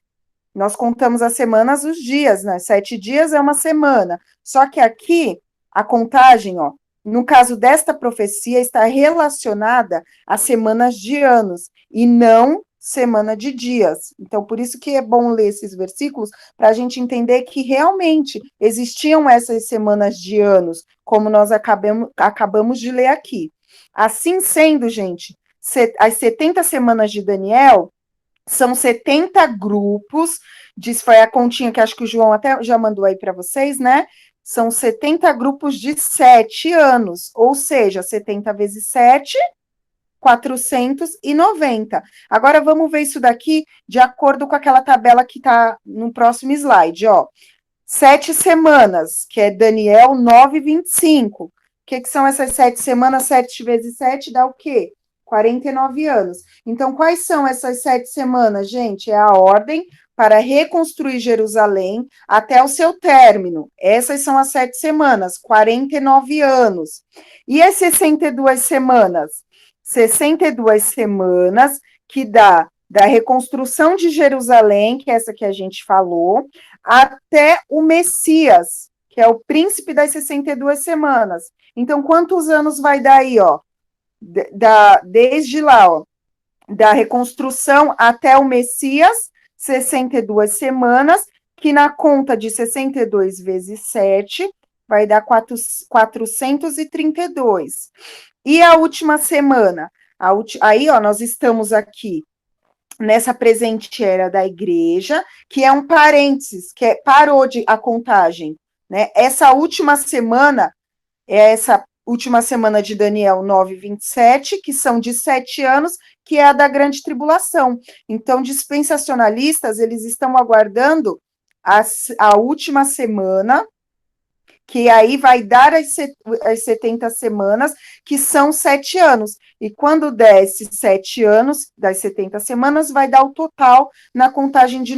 Nós contamos as semanas, os dias, né? 7 dias é uma semana. Só que aqui, a contagem, no caso desta profecia, está relacionada a semanas de anos, e não semana de dias. Então, por isso que é bom ler esses versículos, para a gente entender que realmente existiam essas semanas de anos, como nós acabamos de ler aqui. Assim sendo, gente, as 70 semanas de Daniel são 70 grupos, foi a continha que acho que o João até já mandou aí para vocês, né? São 70 grupos de 7 anos, ou seja, 70 vezes 7, 490. Agora vamos ver isso daqui de acordo com aquela tabela que está no próximo slide, ó. 7 semanas, que é Daniel 9,25. O que são essas 7 semanas? 7 vezes 7 dá o quê? 49 anos. Então, quais são essas 7 semanas, gente? É a ordem para reconstruir Jerusalém até o seu término. Essas são as 7 semanas, 49 anos. E as 62 semanas? 62 semanas que dá da reconstrução de Jerusalém, que é essa que a gente falou, até o Messias, que é o príncipe das 62 semanas. Então, quantos anos vai dar aí, ó? Desde lá, ó, da reconstrução até o Messias, 62 semanas, que na conta de 62 vezes 7 vai dar 432. E a última semana? Aí, ó, nós estamos aqui nessa presente era da igreja, que é um parênteses, que parou a contagem, né? Essa última semana é essa última semana de Daniel 9:27, que são de 7 anos, que é a da grande tribulação. Então, dispensacionalistas, eles estão aguardando a última semana, que aí vai dar as 70 semanas, que são 7 anos. E quando der esses 7 anos, das 70 semanas, vai dar o total na contagem de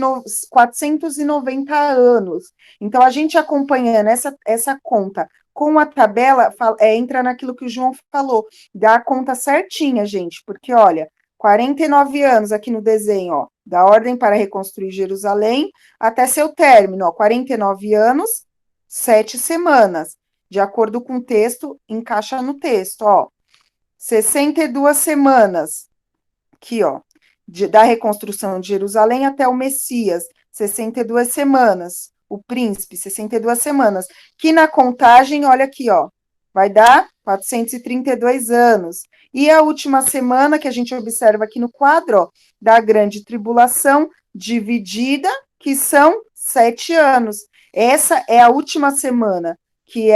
490 anos. Então, a gente acompanhando essa conta com a tabela, entra naquilo que o João falou, dá a conta certinha, gente, porque, olha, 49 anos aqui no desenho, ó, da ordem para reconstruir Jerusalém até seu término, ó, 49 anos, 7 semanas. De acordo com o texto, encaixa no texto, ó. 62 semanas, aqui, ó, da reconstrução de Jerusalém até o Messias, 62 semanas. O príncipe, 62 semanas. Que na contagem, olha aqui, ó, vai dar 432 anos. E a última semana, que a gente observa aqui no quadro, ó, da grande tribulação, dividida, que são 7 anos. Essa é a última semana, que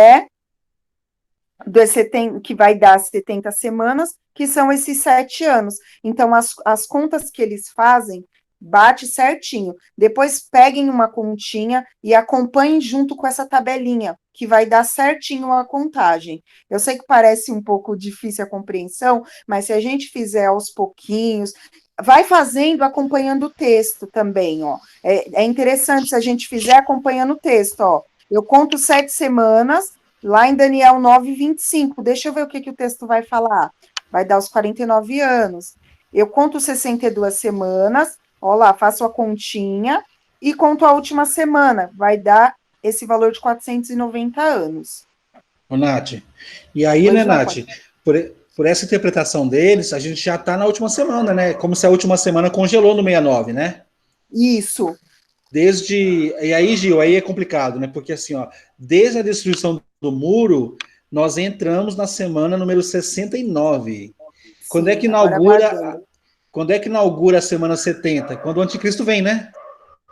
que vai dar 70 semanas, que são esses 7 anos. Então, as contas que eles fazem, bate certinho. Depois peguem uma continha e acompanhem junto com essa tabelinha, que vai dar certinho a contagem. Eu sei que parece um pouco difícil a compreensão, mas se a gente fizer aos pouquinhos, vai fazendo acompanhando o texto também, ó. É interessante se a gente fizer acompanhando o texto, ó. Eu conto 7 semanas, lá em Daniel 9:25. Deixa eu ver o que o texto vai falar. Vai dar os 49 anos. Eu conto 62 semanas, ó lá, faço a continha e conto a última semana. Vai dar esse valor de 490 anos. Ô, Nath, e aí, né, Nath, por essa interpretação deles, a gente já está na última semana, né? Como se a última semana congelou no 69, né? Isso. E aí, Gil, aí é complicado, né? Porque assim, ó, desde a destruição do muro, nós entramos na semana número 69. Quando é que inaugura a semana 70? Quando o anticristo vem, né?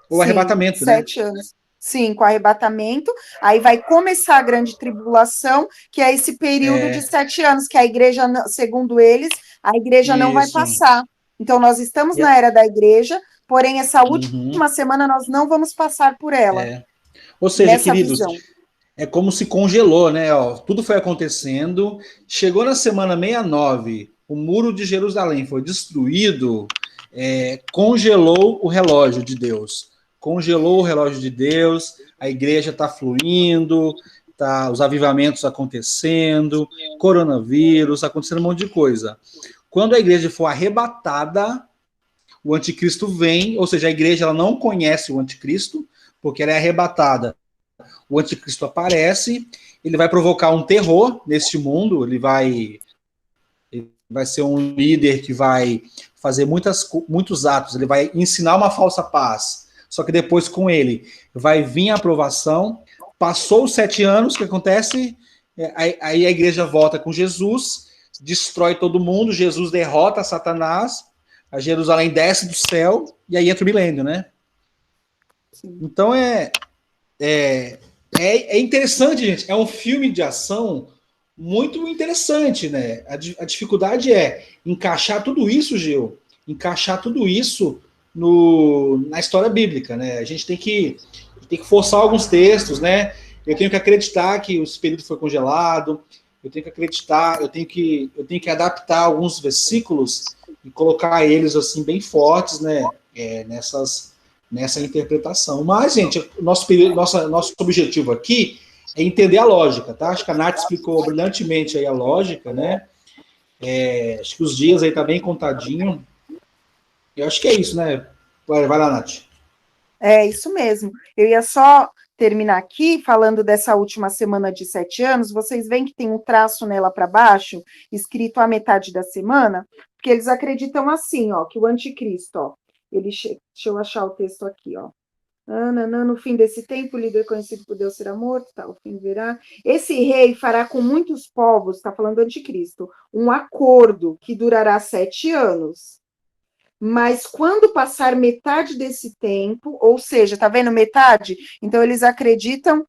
O arrebatamento, 7 anos. Sim, com arrebatamento. Aí vai começar a grande tribulação, que é esse período de 7 anos, que a igreja, segundo eles, a igreja não vai passar. Então, nós estamos na era da igreja, porém, essa última semana nós não vamos passar por ela. Ou seja, queridos, é como se congelou, né? Ó, tudo foi acontecendo. Chegou na semana 69, o muro de Jerusalém foi destruído, congelou o relógio de Deus. Congelou o relógio de Deus, a igreja está fluindo, os avivamentos acontecendo, coronavírus, acontecendo um monte de coisa. Quando a igreja for arrebatada, o anticristo vem, ou seja, a igreja ela não conhece o anticristo, porque ela é arrebatada. O anticristo aparece, ele vai provocar um terror neste mundo, ele vai ser um líder que vai fazer muitos atos, ele vai ensinar uma falsa paz, só que depois com ele vai vir a aprovação. Passou os 7 anos, o que acontece? Aí a igreja volta com Jesus, destrói todo mundo, Jesus derrota Satanás, a Jerusalém desce do céu, e aí entra o milênio, né? Sim. Então é interessante, gente, é um filme de ação muito interessante, né? A dificuldade é encaixar tudo isso, Gil, encaixar tudo isso na história bíblica, né? A gente tem que forçar alguns textos, né? Eu tenho que acreditar que o período foi congelado, eu tenho que acreditar, eu tenho que adaptar alguns versículos e colocar eles assim bem fortes, né? Nessa interpretação. Mas, gente, nosso objetivo aqui é entender a lógica, tá? Acho que a Nath explicou brilhantemente aí a lógica, né? Acho que os dias aí tá bem contadinho. Eu acho que é isso, né? Vai lá, Nath. É isso mesmo. Eu ia só terminar aqui falando dessa última semana de 7 anos. Vocês veem que tem um traço nela para baixo, escrito a metade da semana, porque eles acreditam assim, ó, que o anticristo, ó, deixa eu achar o texto aqui, ó. No fim desse tempo, o líder conhecido por Deus será morto, tá, o fim virá. Esse rei fará com muitos povos, está falando do anticristo, um acordo que durará 7 anos. Mas quando passar metade desse tempo, ou seja, tá vendo metade? Então eles acreditam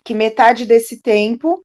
que metade desse tempo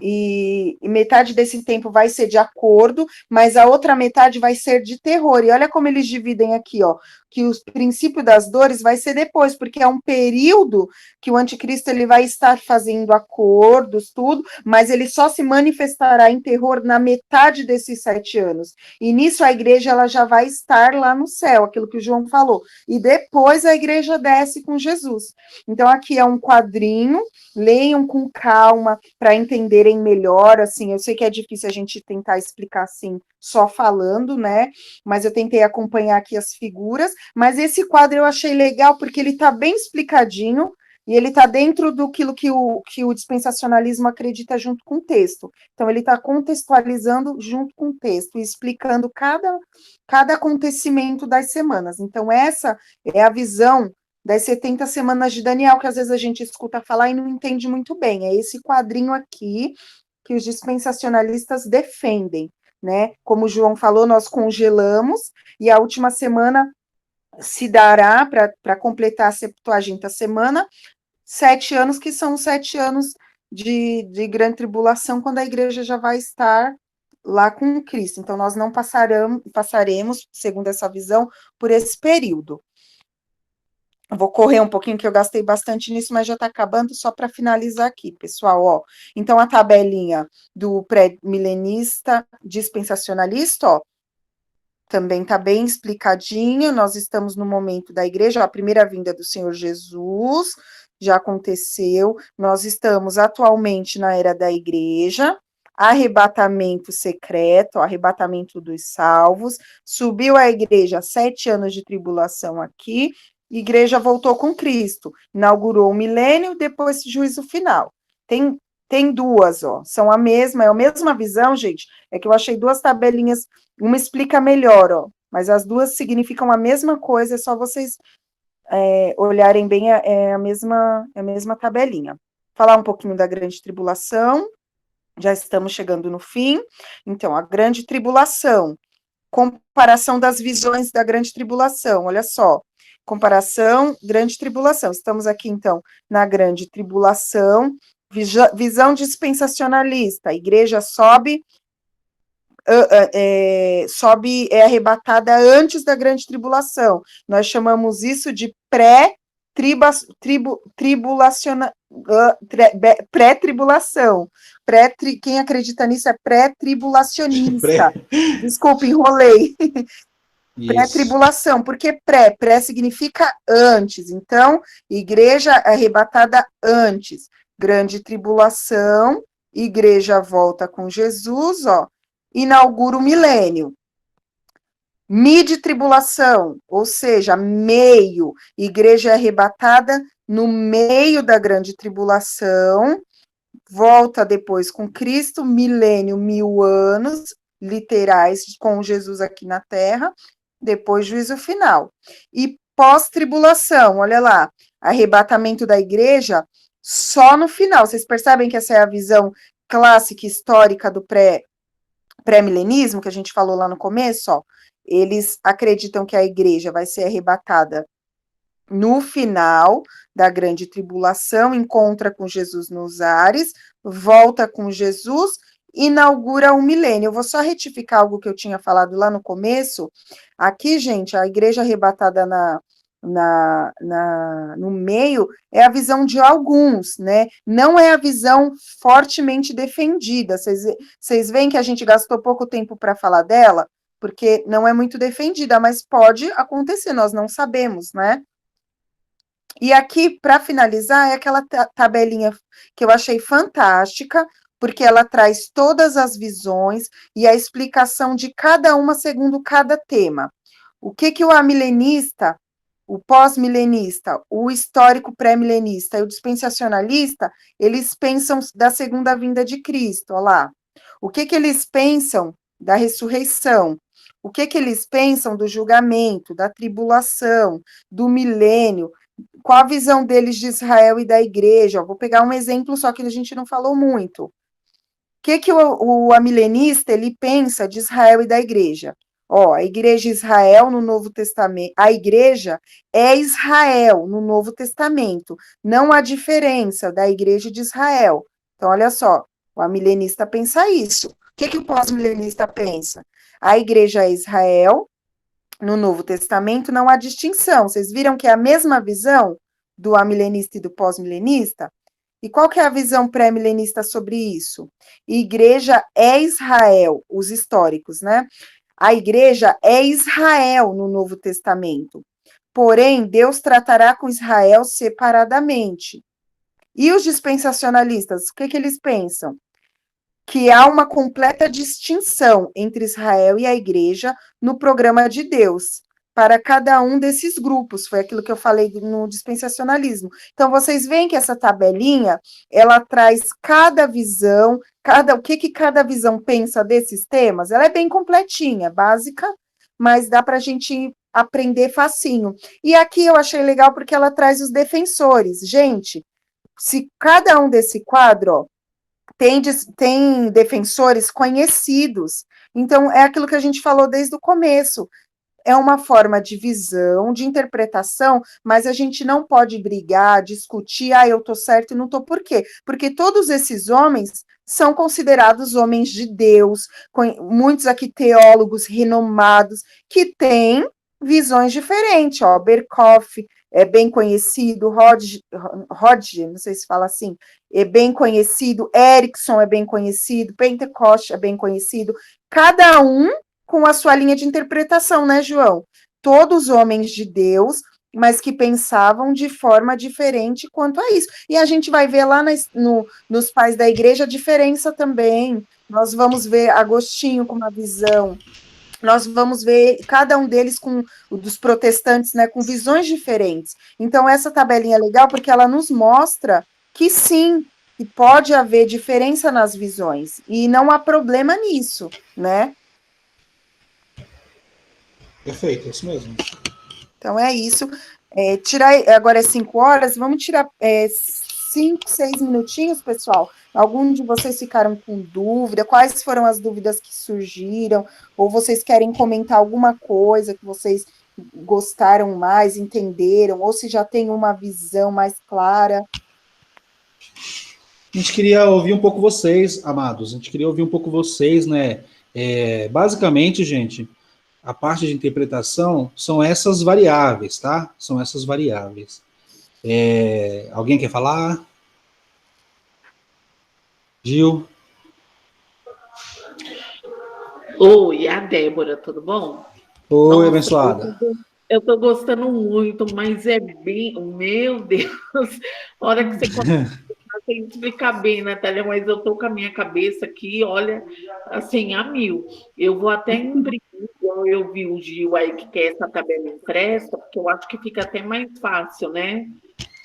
e metade desse tempo vai ser de acordo, mas a outra metade vai ser de terror. E olha como eles dividem aqui, ó, que o princípio das dores vai ser depois, porque é um período que o anticristo ele vai estar fazendo acordos, tudo, mas ele só se manifestará em terror na metade desses 7 anos. E nisso a igreja ela já vai estar lá no céu, aquilo que o João falou. E depois a igreja desce com Jesus. Então aqui é um quadrinho, leiam com calma para entenderem melhor, assim, eu sei que é difícil a gente tentar explicar assim, só falando, né, mas eu tentei acompanhar aqui as figuras, mas esse quadro eu achei legal porque ele está bem explicadinho, e ele está dentro do que o dispensacionalismo acredita junto com o texto. Então, ele está contextualizando junto com o texto, e explicando cada acontecimento das semanas. Então, essa é a visão das 70 semanas de Daniel, que às vezes a gente escuta falar e não entende muito bem. É esse quadrinho aqui que os dispensacionalistas defendem, né? Como o João falou, nós congelamos, e a última semana se dará, para completar a 70ª semana, 7 anos, que são 7 anos de grande tribulação, quando a igreja já vai estar lá com Cristo. Então, nós não passaremos, segundo essa visão, por esse período. Eu vou correr um pouquinho, que eu gastei bastante nisso, mas já está acabando, só para finalizar aqui, pessoal, ó. Então, a tabelinha do pré-milenista dispensacionalista, ó, também está bem explicadinho. Nós estamos no momento da igreja, ó, a primeira vinda do Senhor Jesus já aconteceu. Nós estamos atualmente na era da igreja, arrebatamento secreto, ó, arrebatamento dos salvos, subiu a igreja, 7 anos de tribulação aqui, igreja voltou com Cristo, inaugurou o milênio, depois juízo final. Tem duas, ó, são é a mesma visão, gente, é que eu achei duas tabelinhas, uma explica melhor, ó, mas as duas significam a mesma coisa, é só vocês olharem bem, é a mesma tabelinha. Falar um pouquinho da grande tribulação, já estamos chegando no fim. Então, a grande tribulação, comparação das visões da grande tribulação, olha só, comparação, grande tribulação, estamos aqui, então, na grande tribulação, visão dispensacionalista, a igreja sobe, é arrebatada antes da grande tribulação. Nós chamamos isso de pré-tribulação. Quem acredita nisso é pré-tribulacionista. Desculpa, enrolei. Pré-tribulação, porque pré significa antes, então, igreja arrebatada antes, grande tribulação, igreja volta com Jesus, ó, inaugura o milênio. Mid-tribulação, ou seja, meio, igreja arrebatada no meio da grande tribulação, volta depois com Cristo, milênio, 1000 anos, literais, com Jesus aqui na Terra, depois juízo final. E pós-tribulação, olha lá, arrebatamento da igreja só no final. Vocês percebem que essa é a visão clássica, histórica do pré-milenismo, que a gente falou lá no começo, ó. Eles acreditam que a igreja vai ser arrebatada no final da grande tribulação, encontra com Jesus nos ares, volta com Jesus inaugura o milênio. Eu vou só retificar algo que eu tinha falado lá no começo. Aqui, gente, a igreja arrebatada no meio é a visão de alguns, né? Não é a visão fortemente defendida. Vocês veem que a gente gastou pouco tempo para falar dela, porque não é muito defendida, mas pode acontecer, nós não sabemos, né? E aqui, para finalizar, é aquela tabelinha que eu achei fantástica, porque ela traz todas as visões e a explicação de cada uma segundo cada tema. O que o amilenista, o pós-milenista, o histórico pré-milenista e o dispensacionalista, eles pensam da segunda vinda de Cristo, olha lá. O que eles pensam da ressurreição? O que eles pensam do julgamento, da tribulação, do milênio? Qual a visão deles de Israel e da igreja? Vou pegar um exemplo só que a gente não falou muito. O que o amilenista ele pensa de Israel e da igreja? Ó, a igreja Israel no Novo Testamento, a igreja é Israel no Novo Testamento, não há diferença da igreja de Israel. Então, olha só, o amilenista pensa isso. O que o pós-milenista pensa? A igreja é Israel, no Novo Testamento não há distinção. Vocês viram que é a mesma visão do amilenista e do pós-milenista? E qual que é a visão pré-milenista sobre isso? Igreja é Israel, os históricos, né? A igreja é Israel no Novo Testamento. Porém, Deus tratará com Israel separadamente. E os dispensacionalistas, o que eles pensam? Que há uma completa distinção entre Israel e a igreja no programa de Deus, para cada um desses grupos, foi aquilo que eu falei no dispensacionalismo. Então, vocês veem que essa tabelinha, ela traz cada visão, o que cada visão pensa desses temas, ela é bem completinha, básica, mas dá para a gente aprender facinho. E aqui eu achei legal porque ela traz os defensores. Gente, se cada um desse quadro, ó, tem defensores conhecidos. Então, é aquilo que a gente falou desde o começo. É uma forma de visão, de interpretação, mas a gente não pode brigar, discutir, eu estou certo e não estou. Por quê? Porque todos esses homens são considerados homens de Deus, muitos aqui teólogos renomados, que têm visões diferentes. Ó, Berkoff é bem conhecido, Hodge, não sei se fala assim, é bem conhecido, Erickson é bem conhecido, Pentecoste é bem conhecido, cada um com a sua linha de interpretação, né, João? Todos homens de Deus, mas que pensavam de forma diferente quanto a isso. E a gente vai ver lá nos pais da igreja a diferença também. Nós vamos ver Agostinho com uma visão, nós vamos ver cada um deles dos protestantes, né, com visões diferentes. Então, essa tabelinha é legal porque ela nos mostra que sim, que pode haver diferença nas visões, e não há problema nisso, né? Perfeito, é isso mesmo. Então, é isso. Agora é 5 horas, vamos tirar 5, 6 minutinhos, pessoal. Algum de vocês ficaram com dúvida? Quais foram as dúvidas que surgiram? Ou vocês querem comentar alguma coisa que vocês gostaram mais, entenderam? Ou se já tem uma visão mais clara? A gente queria ouvir um pouco vocês, amados. A gente queria ouvir um pouco vocês, né? Basicamente, gente, a parte de interpretação são essas variáveis, tá? São essas variáveis. Alguém quer falar? Gil? Oi, a Débora, tudo bom? Oi, Nossa, abençoada. Eu tô gostando muito, mas é bem... Meu Deus! A hora que você começa a explicar bem, Natália, mas eu tô com a minha cabeça aqui, olha, assim, a mil. Eu vou até imprimir, igual eu vi o Gil aí que quer essa tabela impressa, porque eu acho que fica até mais fácil, né?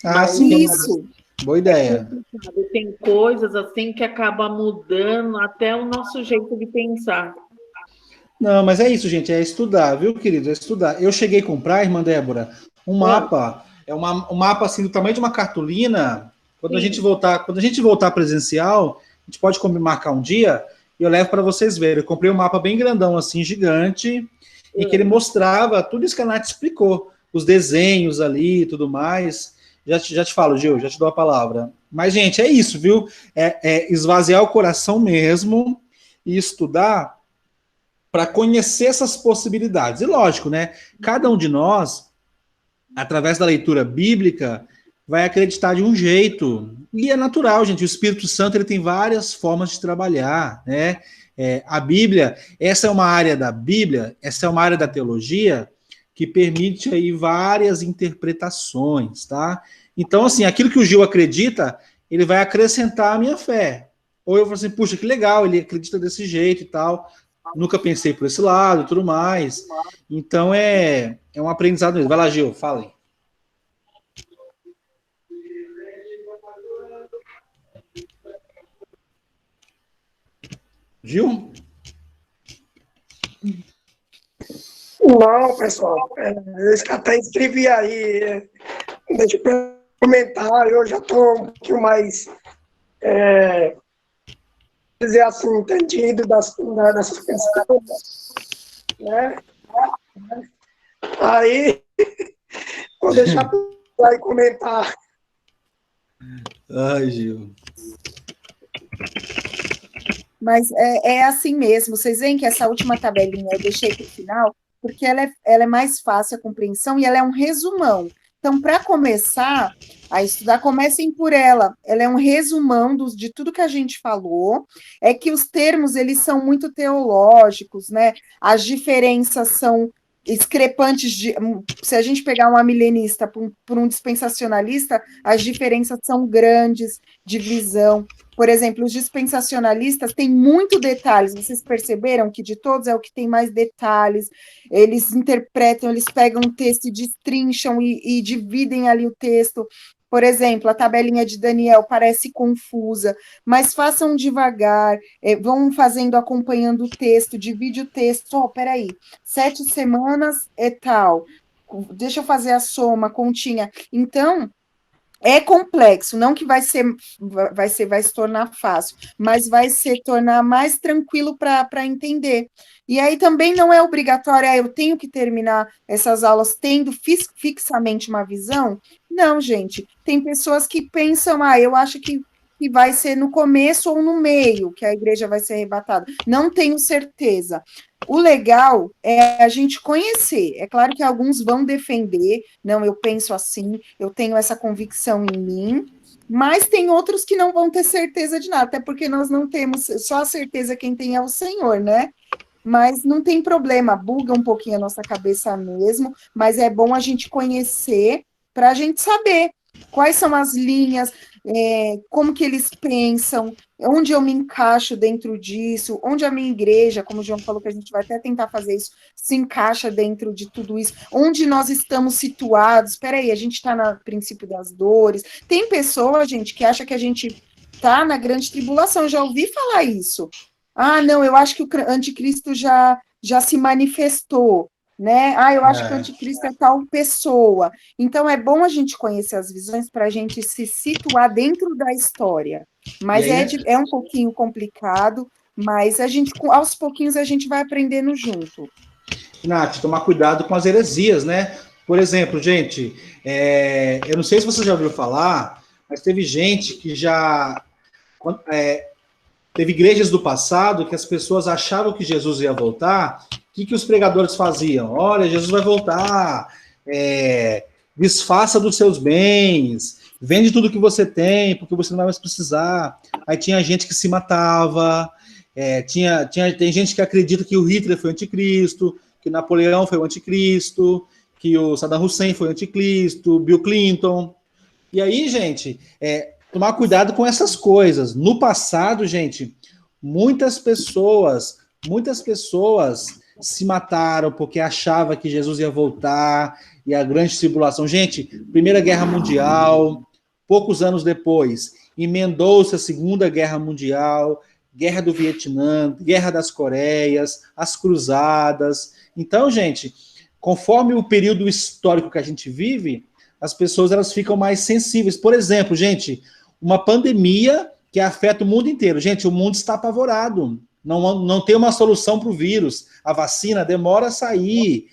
Ah, sim. Isso. Boa ideia. Tem coisas assim que acabam mudando até o nosso jeito de pensar. Não, mas é isso, gente, é estudar, viu, querido? É estudar. Eu cheguei a comprar, irmã Débora, um mapa, um mapa assim do tamanho de uma cartolina. Quando a gente voltar presencial, a gente pode marcar um dia e eu levo para vocês verem. Eu comprei um mapa bem grandão, assim, gigante, e que ele mostrava tudo isso que a Nath explicou, os desenhos ali e tudo mais. Já te falo, Gil, já te dou a palavra. Mas, gente, é isso, viu? É esvaziar o coração mesmo e estudar para conhecer essas possibilidades. E lógico, né? Cada um de nós, através da leitura bíblica, vai acreditar de um jeito. E é natural, gente. O Espírito Santo ele tem várias formas de trabalhar, né? A Bíblia, essa é uma área da Bíblia, essa é uma área da teologia que permite aí várias interpretações, tá? Então, assim, aquilo que o Gil acredita, ele vai acrescentar a minha fé. Ou eu falo assim, puxa, que legal, ele acredita desse jeito e tal. Nunca pensei por esse lado e tudo mais. Então, é um aprendizado mesmo. Vai lá, Gil, fala aí. Gil? Não, pessoal, eu até escrevi aí, deixa eu comentar, eu já estou um pouquinho mais, dizer assim, entendido dessas questões, né? Aí, vou deixar para comentar. Ai, Gil. Mas é assim mesmo. Vocês veem que essa última tabelinha eu deixei para o final, porque ela é mais fácil a compreensão e ela é um resumão. Então, para começar a estudar, comecem por ela. Ela é um resumão de tudo que a gente falou. É que os termos, eles são muito teológicos, né? As diferenças são discrepantes. Se a gente pegar um amilenista por um dispensacionalista, as diferenças são grandes de visão. Por exemplo, os dispensacionalistas têm muito detalhes. Vocês perceberam que de todos é o que tem mais detalhes. Eles interpretam, eles pegam um texto e destrincham e dividem ali o texto. Por exemplo, a tabelinha de Daniel parece confusa, mas façam devagar, vão fazendo, acompanhando o texto, divide o texto. Peraí, 7 semanas é tal. Deixa eu fazer a soma, continha. Então, é complexo, não que vai se tornar fácil, mas vai se tornar mais tranquilo para entender. E aí também não é obrigatório, eu tenho que terminar essas aulas tendo fixamente uma visão. Não, gente, tem pessoas que pensam, eu acho que vai ser no começo ou no meio que a igreja vai ser arrebatada. Não tenho certeza. O legal é a gente conhecer. É claro que alguns vão defender, não, eu penso assim, eu tenho essa convicção em mim, mas tem outros que não vão ter certeza de nada, até porque nós não temos só a certeza quem tem é o Senhor, né? Mas não tem problema, buga um pouquinho a nossa cabeça mesmo, mas é bom a gente conhecer para a gente saber quais são as linhas, como que eles pensam, onde eu me encaixo dentro disso, onde a minha igreja, como o João falou que a gente vai até tentar fazer isso, se encaixa dentro de tudo isso, onde nós estamos situados. Espera aí, a gente está no princípio das dores. Tem pessoa, gente, que acha que a gente está na grande tribulação, eu já ouvi falar isso. Não, eu acho que o anticristo já se manifestou, né? Eu acho que o anticristo é tal pessoa. Então, é bom a gente conhecer as visões para a gente se situar dentro da história. Mas é um pouquinho complicado, mas aos pouquinhos a gente vai aprendendo junto. Nath, tomar cuidado com as heresias, né? Por exemplo, gente, eu não sei se você já ouviu falar, mas teve gente que já... teve igrejas do passado que as pessoas achavam que Jesus ia voltar. O que os pregadores faziam? Olha, Jesus vai voltar, desfaça dos seus bens, vende tudo que você tem, porque você não vai mais precisar. Aí tinha gente que se matava, tem gente que acredita que o Hitler foi o anticristo, que Napoleão foi o anticristo, que o Saddam Hussein foi o anticristo, Bill Clinton. E aí, gente, tomar cuidado com essas coisas. No passado, gente, muitas pessoas se mataram porque achavam que Jesus ia voltar, e a grande tribulação. Gente, Primeira Guerra Mundial, poucos anos depois, emendou-se a Segunda Guerra Mundial, Guerra do Vietnã, Guerra das Coreias, as Cruzadas. Então, gente, conforme o período histórico que a gente vive, as pessoas elas ficam mais sensíveis. Por exemplo, gente, uma pandemia que afeta o mundo inteiro. Gente, o mundo está apavorado. Não tem uma solução para o vírus. A vacina demora a sair.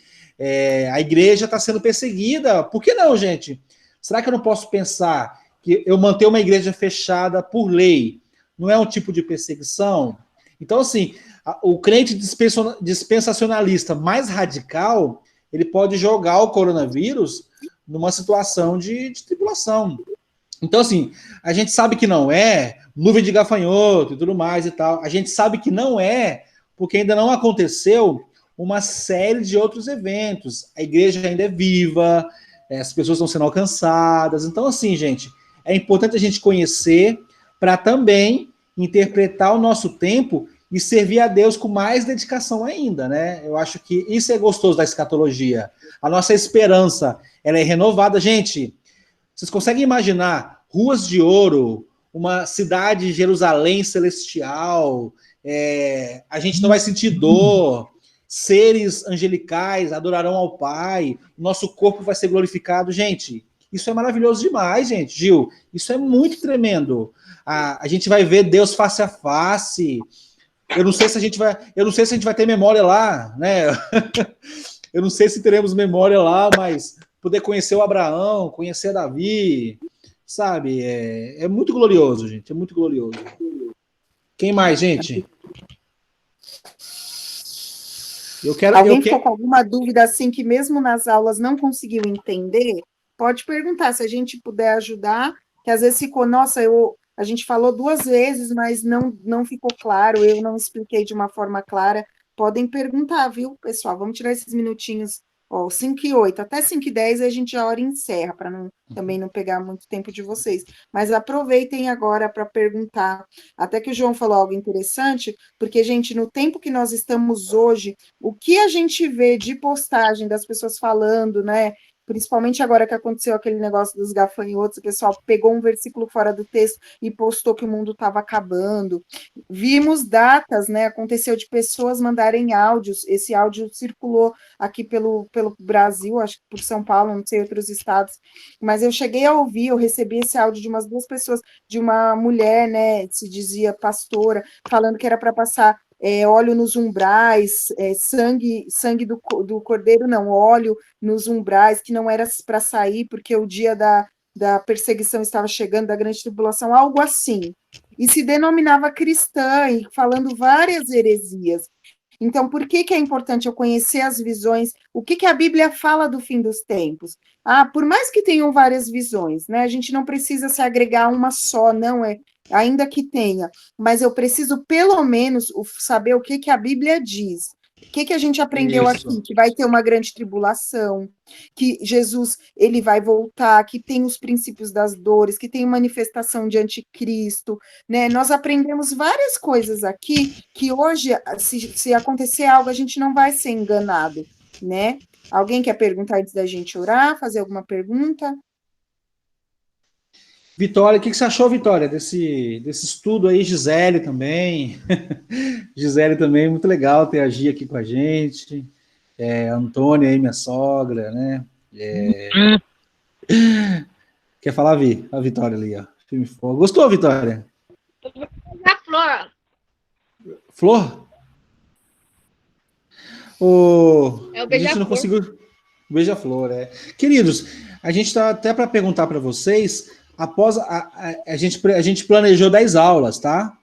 A igreja está sendo perseguida. Por que não, gente? Será que eu não posso pensar que eu manter uma igreja fechada por lei não é um tipo de perseguição? Então, assim, o crente dispensacionalista mais radical, ele pode jogar o coronavírus numa situação de tribulação. Então, assim, a gente sabe que não é nuvem de gafanhoto e tudo mais e tal. A gente sabe que não é, porque ainda não aconteceu uma série de outros eventos. A igreja ainda é viva, as pessoas estão sendo alcançadas. Então, assim, gente, é importante a gente conhecer para também interpretar o nosso tempo e servir a Deus com mais dedicação ainda, né? Eu acho que isso é gostoso da escatologia. A nossa esperança, ela é renovada. Gente, vocês conseguem imaginar ruas de ouro, uma cidade de Jerusalém celestial, a gente não vai sentir dor, seres angelicais adorarão ao Pai, nosso corpo vai ser glorificado. Gente, isso é maravilhoso demais, gente. Gil, isso é muito tremendo. A gente vai ver Deus face a face. Eu não sei se a gente vai ter memória lá, né? Eu não sei se teremos memória lá, mas poder conhecer o Abraão, conhecer Davi, sabe? É muito glorioso, gente. É muito glorioso. Quem mais, gente? Alguém ficou com alguma dúvida assim que mesmo nas aulas não conseguiu entender? Pode perguntar se a gente puder ajudar, que às vezes ficou, nossa, a gente falou 2 vezes, mas não ficou claro, eu não expliquei de uma forma clara. Podem perguntar, viu, pessoal? Vamos tirar esses minutinhos, ó, 5:08, até 5:10 a gente já hora encerra, para também não pegar muito tempo de vocês. Mas aproveitem agora para perguntar. Até que o João falou algo interessante, porque, gente, no tempo que nós estamos hoje, o que a gente vê de postagem das pessoas falando, né? Principalmente agora que aconteceu aquele negócio dos gafanhotos, o pessoal pegou um versículo fora do texto e postou que o mundo estava acabando. Vimos datas, né? Aconteceu de pessoas mandarem áudios. Esse áudio circulou aqui pelo Brasil, acho que por São Paulo, não sei, outros estados. Mas eu cheguei a ouvir, eu recebi esse áudio de umas 2 pessoas, de uma mulher, né? Se dizia pastora, falando que era para passar óleo nos umbrais, sangue do cordeiro, não, óleo nos umbrais, que não era para sair, porque o dia da perseguição estava chegando, da grande tribulação, algo assim. E se denominava cristã, e falando várias heresias. Então, por que é importante eu conhecer as visões? O que a Bíblia fala do fim dos tempos? Por mais que tenham várias visões, né? A gente não precisa se agregar a uma só, não é? Ainda que tenha, mas eu preciso pelo menos saber o que a Bíblia diz. O que a gente aprendeu aqui? Que vai ter uma grande tribulação, que Jesus ele vai voltar, que tem os princípios das dores, que tem manifestação de anticristo, né? Nós aprendemos várias coisas aqui que hoje, se acontecer algo, a gente não vai ser enganado, né? Alguém quer perguntar antes da gente orar, fazer alguma pergunta? Vitória, o que você achou, Vitória, desse estudo aí? Gisele também. Gisele também, muito legal ter a Gia aqui com a gente. A Antônia aí, minha sogra, né? Quer falar, Vi? A Vitória ali, ó. Filme Fogo. Gostou, Vitória? A Flor. Flor? É o A gente beija-flor. não conseguiu. Beija-flor, Queridos, a gente está até para perguntar para vocês. Após a gente planejou 10 aulas, tá?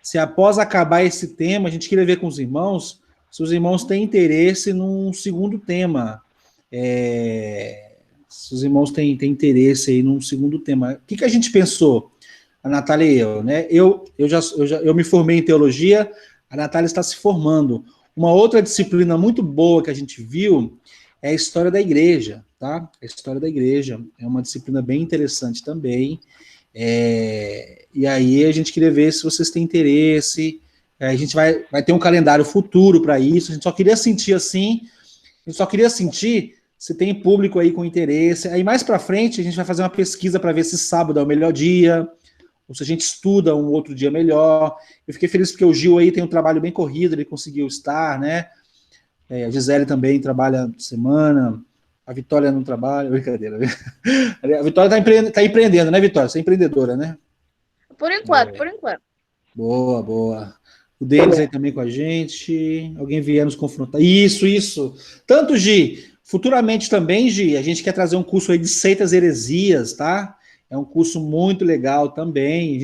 Se após acabar esse tema, a gente queria ver com os irmãos, se os irmãos têm interesse num segundo tema. Se os irmãos têm interesse aí num segundo tema. O que a gente pensou? A Natália e eu, né? Eu me formei em teologia, a Natália está se formando. Uma outra disciplina muito boa que a gente viu é a história da igreja, tá? A história da igreja é uma disciplina bem interessante também. E aí a gente queria ver se vocês têm interesse. A gente vai ter um calendário futuro para isso. A gente só queria sentir assim. A gente só queria sentir se tem público aí com interesse. Aí mais para frente a gente vai fazer uma pesquisa para ver se sábado é o melhor dia, ou se a gente estuda um outro dia melhor. Eu fiquei feliz porque o Gil aí tem um trabalho bem corrido, ele conseguiu estar, né? A Gisele também trabalha semana, a Vitória não trabalha, brincadeira. A Vitória está empreendendo, né, Vitória? Você é empreendedora, né? Por enquanto, por enquanto. Boa, boa. O Denis aí também com a gente. Alguém vier nos confrontar. Isso. Tanto, Gi, Futuramente também, Gi, a gente quer trazer um curso aí de seitas e heresias, tá? É um curso muito legal também.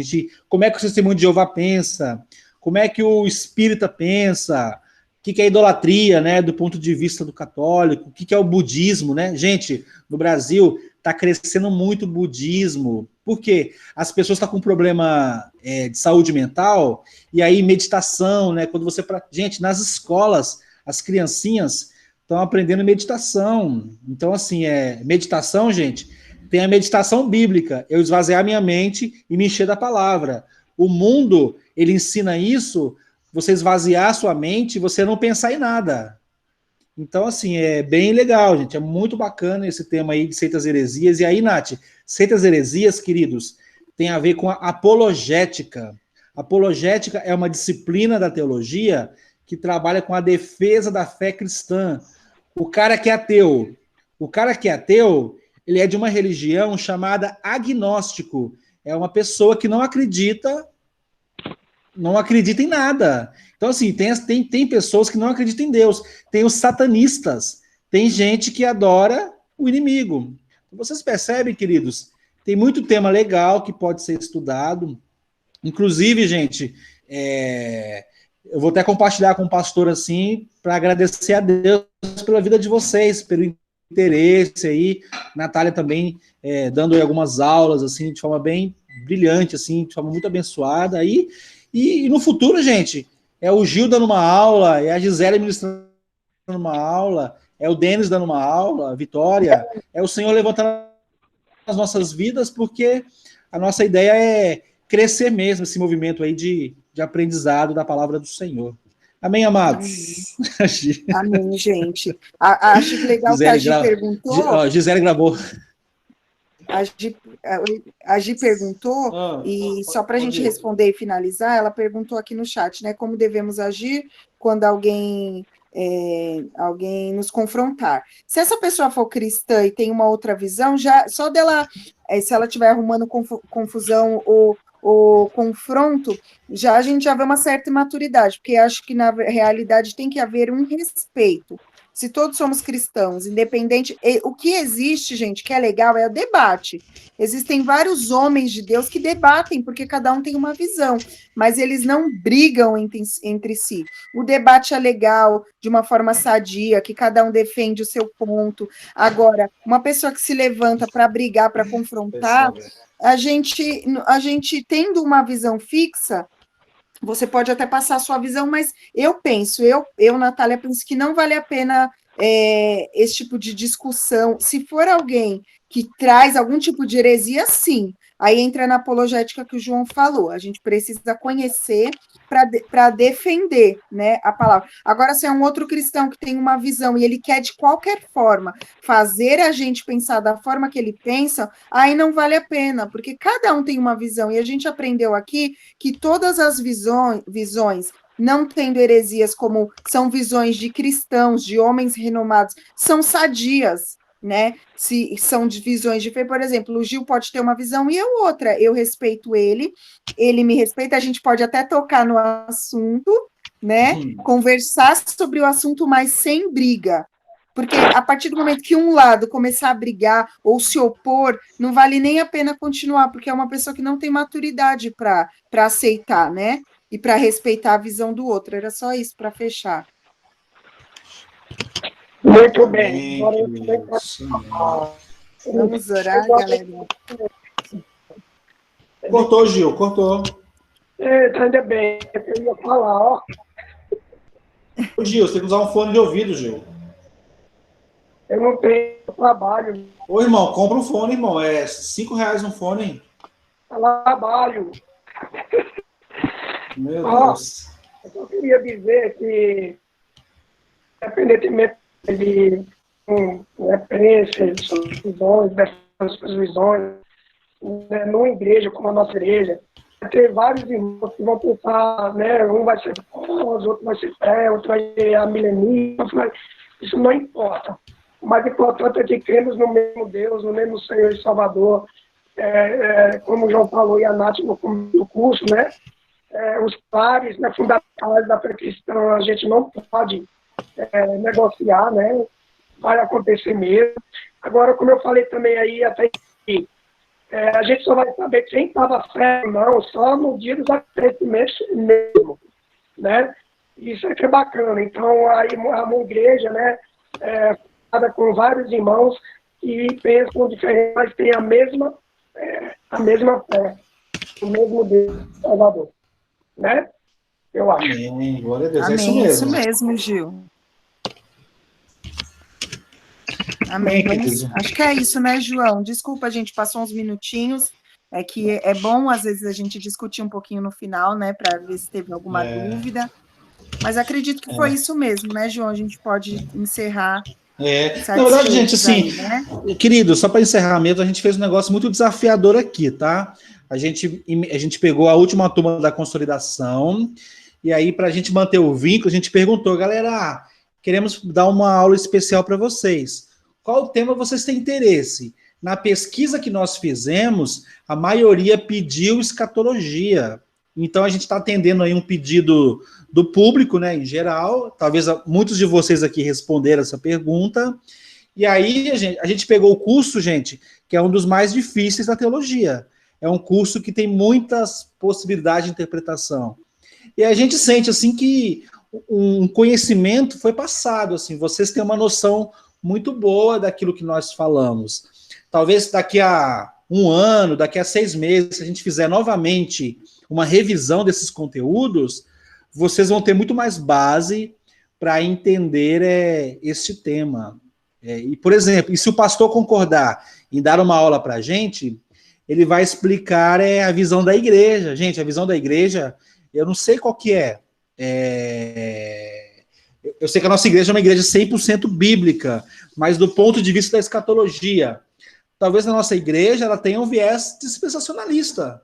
Como é que o Testemunho de Jeová pensa? Como é que o espírita pensa? O que é idolatria, né, do ponto de vista do católico? O que é o budismo, né? Gente, no Brasil está crescendo muito o budismo. Por quê? As pessoas estão com problema de saúde mental, e aí meditação, né? Quando você... Gente, nas escolas, as criancinhas estão aprendendo meditação. Então, assim, meditação, gente, tem a meditação bíblica, eu esvaziar minha mente e me encher da palavra. O mundo, ele ensina isso, você esvaziar sua mente e você não pensar em nada. Então, assim, é bem legal, gente, é muito bacana esse tema aí de seitas e heresias. E aí, Nath, seitas e heresias, queridos, tem a ver com a apologética. Apologética é uma disciplina da teologia que trabalha com a defesa da fé cristã. O cara que é ateu, ele é de uma religião chamada agnóstico. É uma pessoa que não acredita em nada. Então, assim, tem pessoas que não acreditam em Deus. Tem os satanistas. Tem gente que adora o inimigo. Vocês percebem, queridos? Tem muito tema legal que pode ser estudado. Inclusive, gente, eu vou até compartilhar com o pastor assim, para agradecer a Deus pela vida de vocês, pelo interesse aí. Natália também dando aí algumas aulas assim, de forma bem brilhante, assim, de forma muito abençoada. E no futuro, gente, é o Gil dando uma aula, é a Gisele ministrando uma aula, é o Denis dando uma aula, a Vitória, é o Senhor levantando as nossas vidas, porque a nossa ideia é crescer mesmo esse movimento aí de aprendizado da palavra do Senhor. Amém, amados? Amém, gente. Acho legal que a Gi perguntou. Gisele gravou. A Gi perguntou, e só para a gente responder e finalizar, ela perguntou aqui no chat, né? Como devemos agir quando alguém nos confrontar? Se essa pessoa for cristã e tem uma outra visão, já só dela, se ela estiver arrumando confusão ou confronto, a gente já vê uma certa imaturidade, porque acho que na realidade tem que haver um respeito. Se todos somos cristãos, independente... O que existe, gente, que é legal, é o debate. Existem vários homens de Deus que debatem, porque cada um tem uma visão, mas eles não brigam entre si. O debate é legal, de uma forma sadia, que cada um defende o seu ponto. Agora, uma pessoa que se levanta para brigar, para confrontar, a gente tendo uma visão fixa, você pode até passar a sua visão, mas eu, Natália, penso que não vale a pena esse tipo de discussão. Se for alguém que traz algum tipo de heresia, sim. Aí entra na apologética que o João falou. A gente precisa conhecer para defender, né, a palavra. Agora, se é um outro cristão que tem uma visão e ele quer, de qualquer forma, fazer a gente pensar da forma que ele pensa, aí não vale a pena, porque cada um tem uma visão. E a gente aprendeu aqui que todas as visões não tendo heresias como são visões de cristãos, de homens renomados, são sadias, né? Se são visões de fé, por exemplo, o Gil pode ter uma visão e eu outra. Eu respeito ele me respeita, a gente pode até tocar no assunto, né? Conversar sobre o assunto, mas sem briga. Porque a partir do momento que um lado começar a brigar ou se opor, não vale nem a pena continuar, porque é uma pessoa que não tem maturidade para aceitar, né? E para respeitar a visão do outro. Era só isso para fechar. Muito bem. Vamos orar, galera. Cortou, Gil, cortou. Ainda bem, eu ia falar, ó. Ô, Gil, você tem que usar um fone de ouvido, Gil. Eu não tenho trabalho. Ô, irmão, compra um fone, irmão. É R$5 um fone, hein? Trabalho. Meu Deus. Eu só queria dizer que, independentemente de crenças, visões, dessas visões, numa igreja como a nossa igreja, vai ter vários irmãos que vão pensar, né? Um vai ser pós, outro vai ser pré, outro vai ser amilenista, isso não importa. O mais importante é que cremos no mesmo Deus, no mesmo Senhor e Salvador, como o João falou e a Nath no curso, né? Os pilares, né, fundamentais da fé cristã, a gente não pode negociar, né? vai acontecer mesmo. Agora, como eu falei também aí, até aqui, a gente só vai saber quem estava certo ou não só no dia dos acontecimentos mesmo, né? Isso é que é bacana. Então, aí a minha igreja, né, formada com vários irmãos que pensam diferente, mas têm a mesma fé, o mesmo Deus Salvador, né? Eu acho. Amém, glória a Deus, é Amém, isso mesmo. mesmo, Gil. Amém, Amém. querido. Acho que é isso, né, João? Desculpa, a gente passou uns minutinhos. É que é bom, às vezes, a gente discutir um pouquinho no final, né, para ver se teve alguma dúvida. Mas acredito que foi isso mesmo, né, João? A gente pode encerrar Na verdade, gente, satisfeitos assim, aí, né? querido, só para encerrar mesmo, a gente fez um negócio muito desafiador aqui, tá? A gente pegou a última turma da consolidação, e aí, para a gente manter o vínculo, a gente perguntou, galera, queremos dar uma aula especial para vocês. Qual tema vocês têm interesse? Na pesquisa que nós fizemos, a maioria pediu escatologia. Então, a gente está atendendo aí um pedido do público, né, em geral. Talvez muitos de vocês aqui responderam essa pergunta. E aí, a gente pegou o curso, gente, que é um dos mais difíceis da teologia. É um curso que tem muitas possibilidades de interpretação. E a gente sente, assim, que um conhecimento foi passado, assim, vocês têm uma noção muito boa daquilo que nós falamos. Talvez daqui a um ano, daqui a 6 meses, se a gente fizer novamente uma revisão desses conteúdos, vocês vão ter muito mais base para entender este tema. E, por exemplo, e se o pastor concordar em dar uma aula para a gente, ele vai explicar a visão da igreja. Gente, a visão da igreja, eu não sei qual que é. Eu sei que a nossa igreja é uma igreja 100% bíblica, mas do ponto de vista da escatologia, talvez na nossa igreja ela tenha um viés dispensacionalista.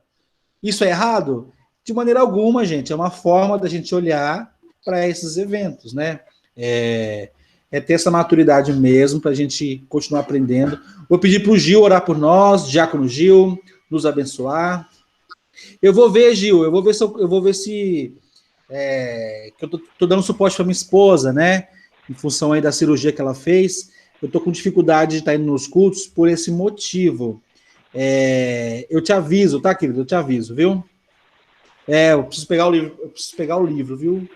Isso é errado? De maneira alguma, gente. É uma forma da gente olhar para esses eventos, né? É ter essa maturidade mesmo para a gente continuar aprendendo. Vou pedir para o Gil orar por nós, Diácono Gil, nos abençoar. Eu vou ver, Gil, eu vou ver se que eu tô dando suporte para minha esposa, né? Em função aí da cirurgia que ela fez. Eu tô com dificuldade de estar indo nos cultos por esse motivo. Eu te aviso, tá, querido? Eu te aviso, viu? Eu preciso pegar o livro, viu?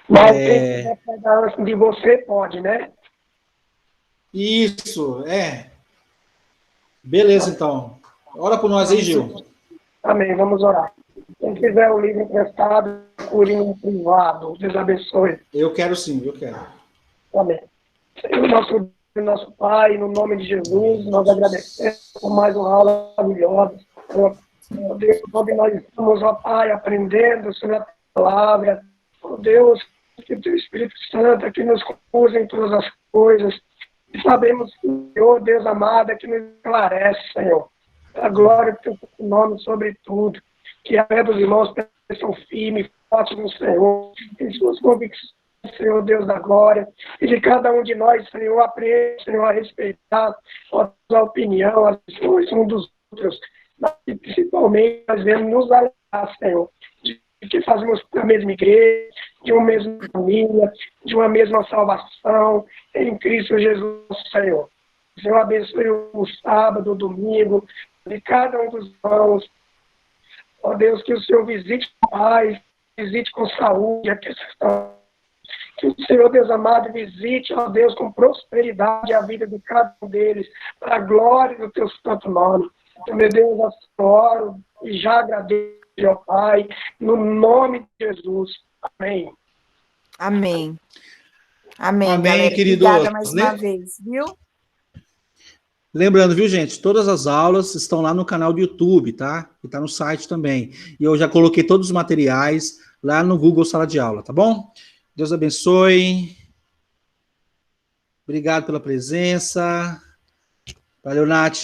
Mas quem quiser pegar antes de você, pode, né? Isso, Beleza, então. Ora por nós aí, Gil. Amém, vamos orar. Quem quiser o livro emprestado, procure um privado. Deus abençoe. Eu quero sim, eu quero. Amém. Senhor, nosso Pai, no nome de Jesus, nós agradecemos por mais uma aula maravilhosa. Meu Deus, onde nós estamos, ó Pai, aprendendo sobre a palavra. Ó Deus, que o Teu Espírito Santo que nos conduza em todas as coisas. E sabemos que o Senhor, Deus amado, é que nos esclarece, Senhor. A glória do Teu nome sobre tudo. Que a fé dos irmãos permaneçam firmes, fortes no Senhor, em suas convicções, Senhor Deus da glória, e de cada um de nós, Senhor, aprende, Senhor, a respeitar a opinião, as pessoas uns dos outros, mas principalmente nós devemos nos alegrar, Senhor, de que fazemos a mesma igreja, de uma mesma família, de uma mesma salvação, em Cristo Jesus, Senhor. Senhor, abençoe o sábado, o domingo, de cada um dos irmãos. Ó Deus, que o Senhor visite com paz, visite com saúde a questão. Que o Senhor, Deus amado, visite, ó Deus, com prosperidade a vida de cada um deles, para a glória do Teu santo nome. Então, meu Deus, eu oro e já agradeço, ó Pai, no nome de Jesus. Amém. Amém. Amém, Amém, galera. querido. Obrigada mais uma vez, viu? Lembrando, viu, gente, todas as aulas estão lá no canal do YouTube, tá? E tá no site também. E eu já coloquei todos os materiais lá no Google Sala de Aula, tá bom? Deus abençoe. Obrigado pela presença. Valeu, Nath.